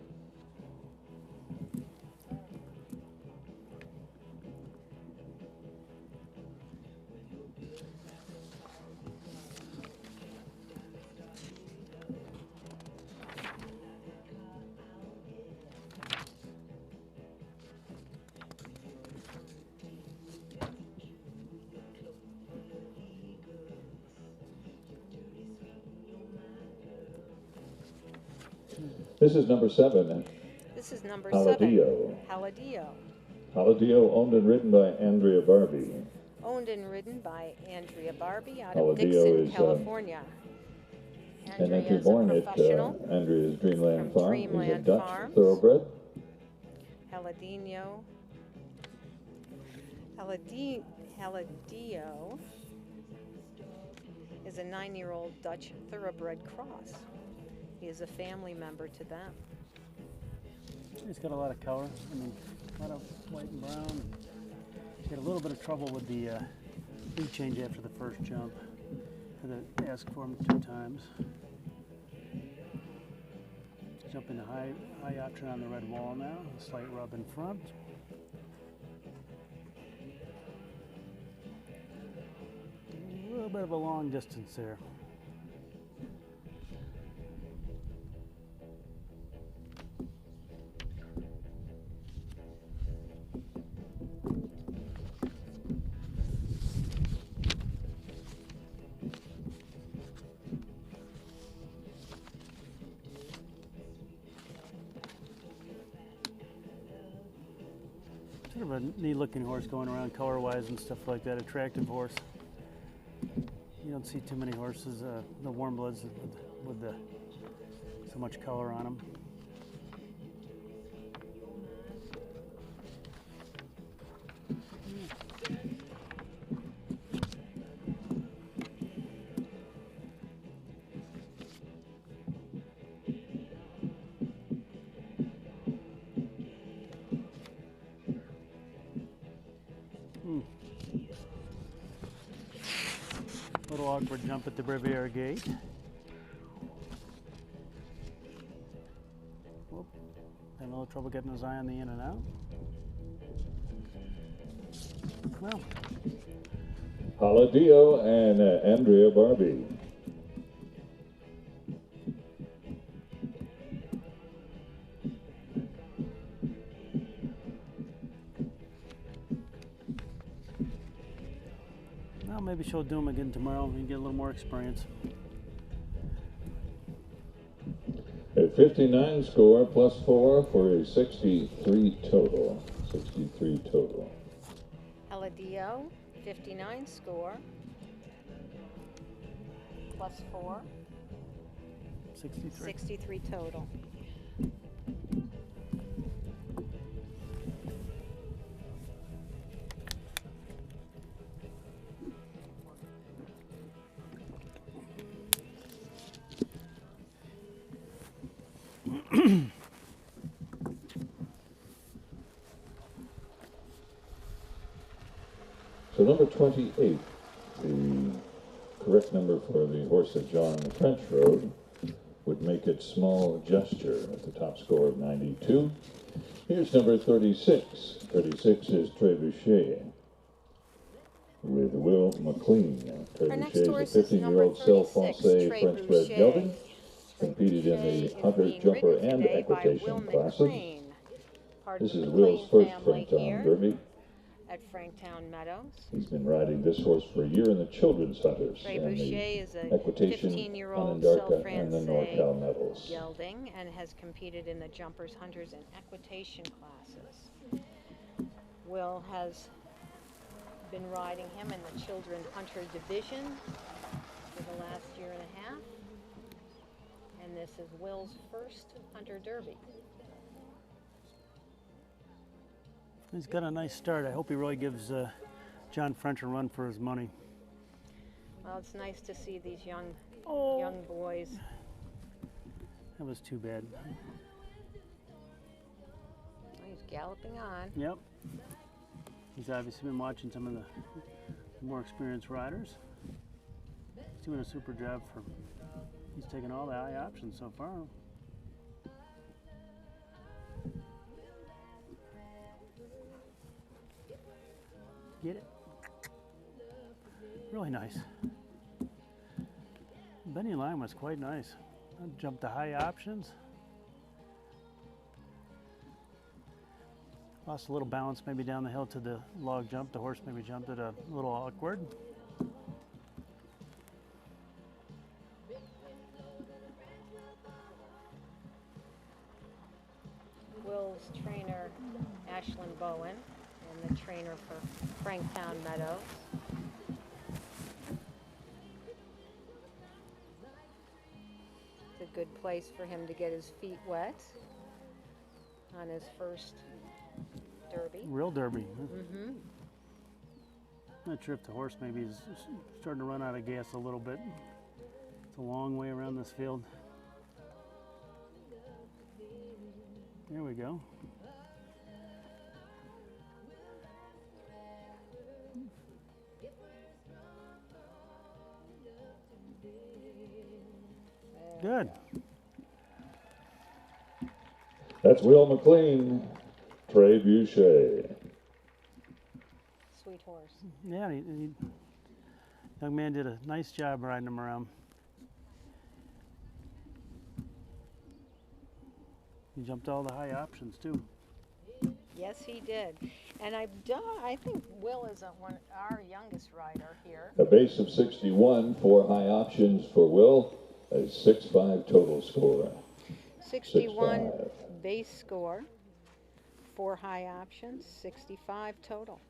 This is number 7. This is number Palladio. 7, Palladio. Palladio, owned and ridden by Andrea Barbie. Owned and ridden by Andrea Barbie out Palladio of Dixon, is, California. And Andrea entry is a born at professional Andrea's Dreamland from Farm. He's a Dreamland Dutch Farms. thoroughbred. Palladio is a 9-year-old Dutch thoroughbred cross. He is a family member to them. He's got a lot of color. I mean, a lot of white and brown. He had a little bit of trouble with the lead change after the first jump. Had to ask for him 2 times. Jumping the high option on the red wall now. A slight rub in front. A little bit of a long distance there. Sort of a neat looking horse going around color wise and stuff like that. Attractive horse. You don't see too many horses, the warm bloods with so much color on them. Little awkward jump at the Brevier gate. Whoop. Had a little trouble getting his eye on the in and out. Well, Palladio and Andrea Barbie. maybe she'll do them again tomorrow and get a little more experience. A 59 score plus 4 for a 63 total. 63 total. Eladio, 59 score, plus 4, 63 total. So number 28, the correct number for the horse that John French rode, would make it Small Gesture at the top score of 92. Here's number 36. 36 is Trebuchet with Will McLean. Trebuchet is a 15-year-old Self-Foncé French-bred gelding. Competed in the hunter, jumper, and equitation classes. This is Will's first Franktown Derby. At Franktown Meadows. He's been riding this horse for a year in the Children's Hunters and the Equitation, 15-year-old Onondarka, and the NorCal medals. Gelding, and has competed in the Jumpers, Hunters, and Equitation classes. Will has been riding him in the Children Hunter division for the last year and a half. And this is Will's first Hunter Derby. He's got a nice start. I hope he really gives John French a run for his money. Well, it's nice to see these young boys. That was too bad. Oh, he's galloping on. Yep. He's obviously been watching some of the more experienced riders. He's doing a super job for. He's taking all the high options so far. Get it? Really nice. Benny line was quite nice. Jumped to high options. Lost a little balance maybe down the hill to the log jump. The horse maybe jumped it a little awkward. Will's trainer, Ashlyn Bowen, and the trainer for Franktown Meadows. It's a good place for him to get his feet wet on his first derby. Real derby. Mm-hmm. Not sure if the horse maybe is starting to run out of gas a little bit. It's a long way around this field. There we go. Good. That's Will McLean, Trebuchet. Sweet horse. Yeah, young man did a nice job riding him around. He jumped all the high options too. Yes, he did. And I think Will is our youngest rider here. A base of 61, 4 high options for Will, a 6.5 total score. 61 6.5. base score, 4 high options, 65 total.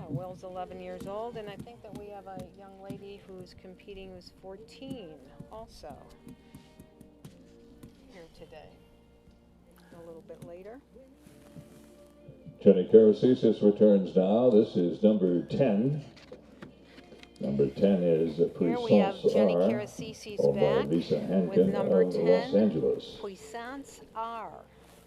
Will's 11 years old, and I think that we have a young lady who's competing who's 14 also here today. A little bit later. Jenny Karasisis returns now. This is number 10. Number 10 is Here we have Jenny R, Karasisis owned by back Lisa Hankin with number of 10, Los Angeles. Puissance R.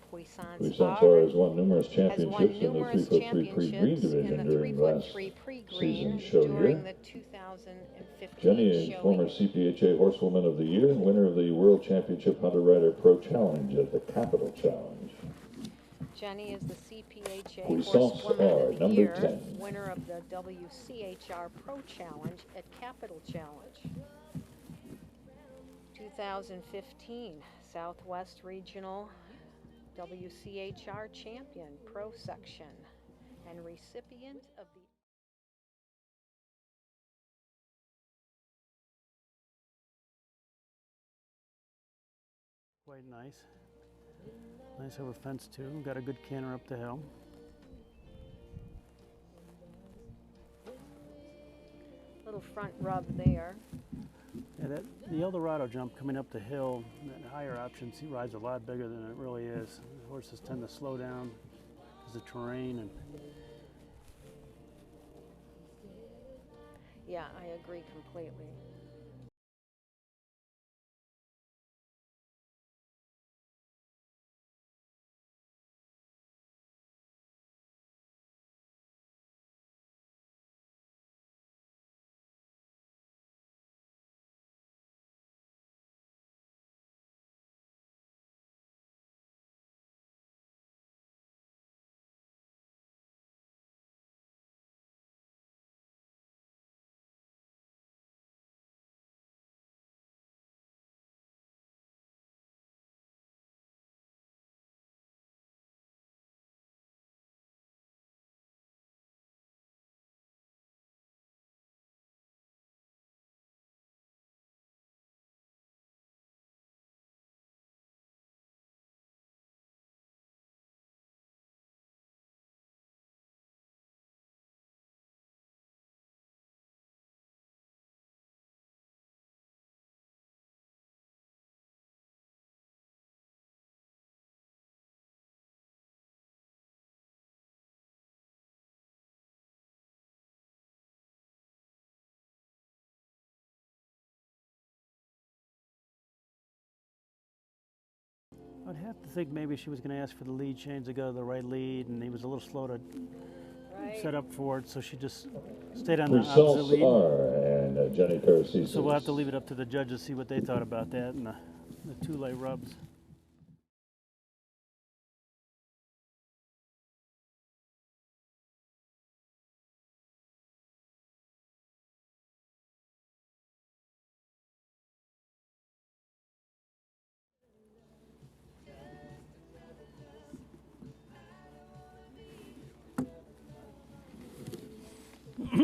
Puissance R has won numerous championships in the 3x3 pre-green division during last season's show during here. the 2015 Jenny is former CPHA Horsewoman of the Year and winner of the World Championship Hunter Rider Pro Challenge at the Capital Challenge. Jenny is the CPHA Puissance Horsewoman R, of the number Year, 10. winner of the WCHR Pro Challenge at Capital Challenge. 2015 Southwest Regional WCHR Champion Pro Section and recipient of the Quite nice. Nice over fence too. Got a good canter up the hill. little front rub there. Yeah, the Eldorado jump coming up the hill, that higher options, he rides a lot bigger than it really is. The horses tend to slow down because of the terrain. And Yeah, I agree completely. I'd have to think maybe she was going to ask for the lead change to go to the right lead, and he was a little slow to set up for it, so she just stayed on the opposite Results lead. are, and Jenny Carusi. So we'll have to leave it up to the judges to see what they thought about that and the two late rubs. Get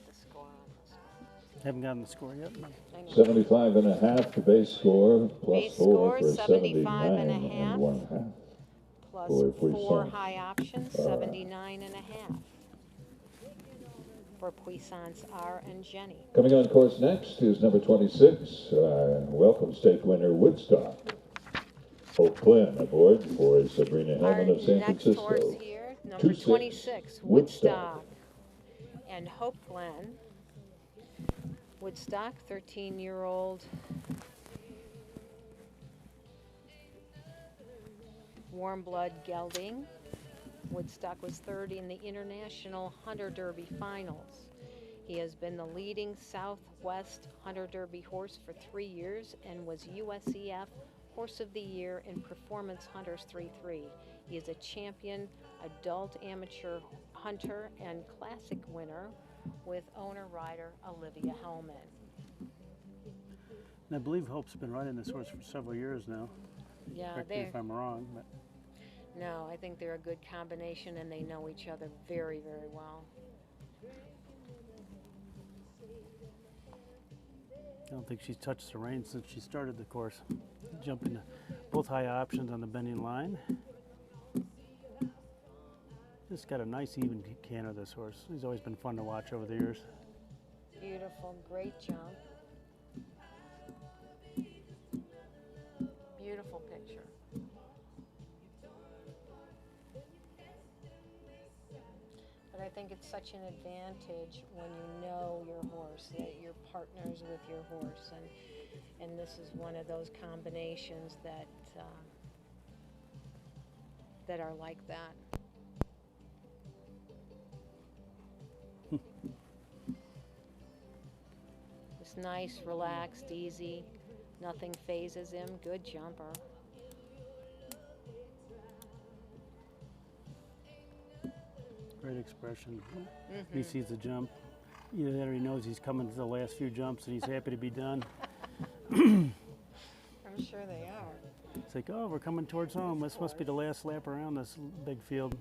the score on this one. Haven't gotten the score yet. I know. 75.5 to base score, plus Base 4 score, for 75 and a 79 half. and 1/2. Plus For 4 Puissance. high options, 79 and a half. For Puissance R and Jenny. Coming on course next is number 26, welcome stake winner Woodstock. Hope Glenn aboard for Sabrina Our Hellman of San next Francisco. horse here, number 26, 26, Woodstock. And Hope Glenn. Woodstock, 13-year-old. Warm blood gelding. Woodstock was third in the International Hunter Derby Finals. He has been the leading Southwest Hunter Derby horse for 3 years and was USEF Horse of the Year in Performance Hunters 3-3. He is a champion adult amateur hunter and classic winner with owner-rider Olivia Hellman. And I believe Hope's been riding this horse for several years now. Yeah, Correct me they're if I'm wrong, but no, I think they're a good combination and they know each other very, very well. I don't think she's touched the reins since she started the course. Jumping both high options on the bending line. Just got a nice even canter, this horse. He's always been fun to watch over the years. Beautiful, great jump. Beautiful picture. But I think it's such an advantage when you know your horse, that you're partners with your horse, and this is one of those combinations that that are like that. It's nice, relaxed, easy. Nothing phases him. Good jumper. Great expression. He sees the jump. Either that or he knows he's coming to the last few jumps and he's happy to be done. I'm sure they are. It's like, oh, we're coming towards home. This must be the last lap around this big field.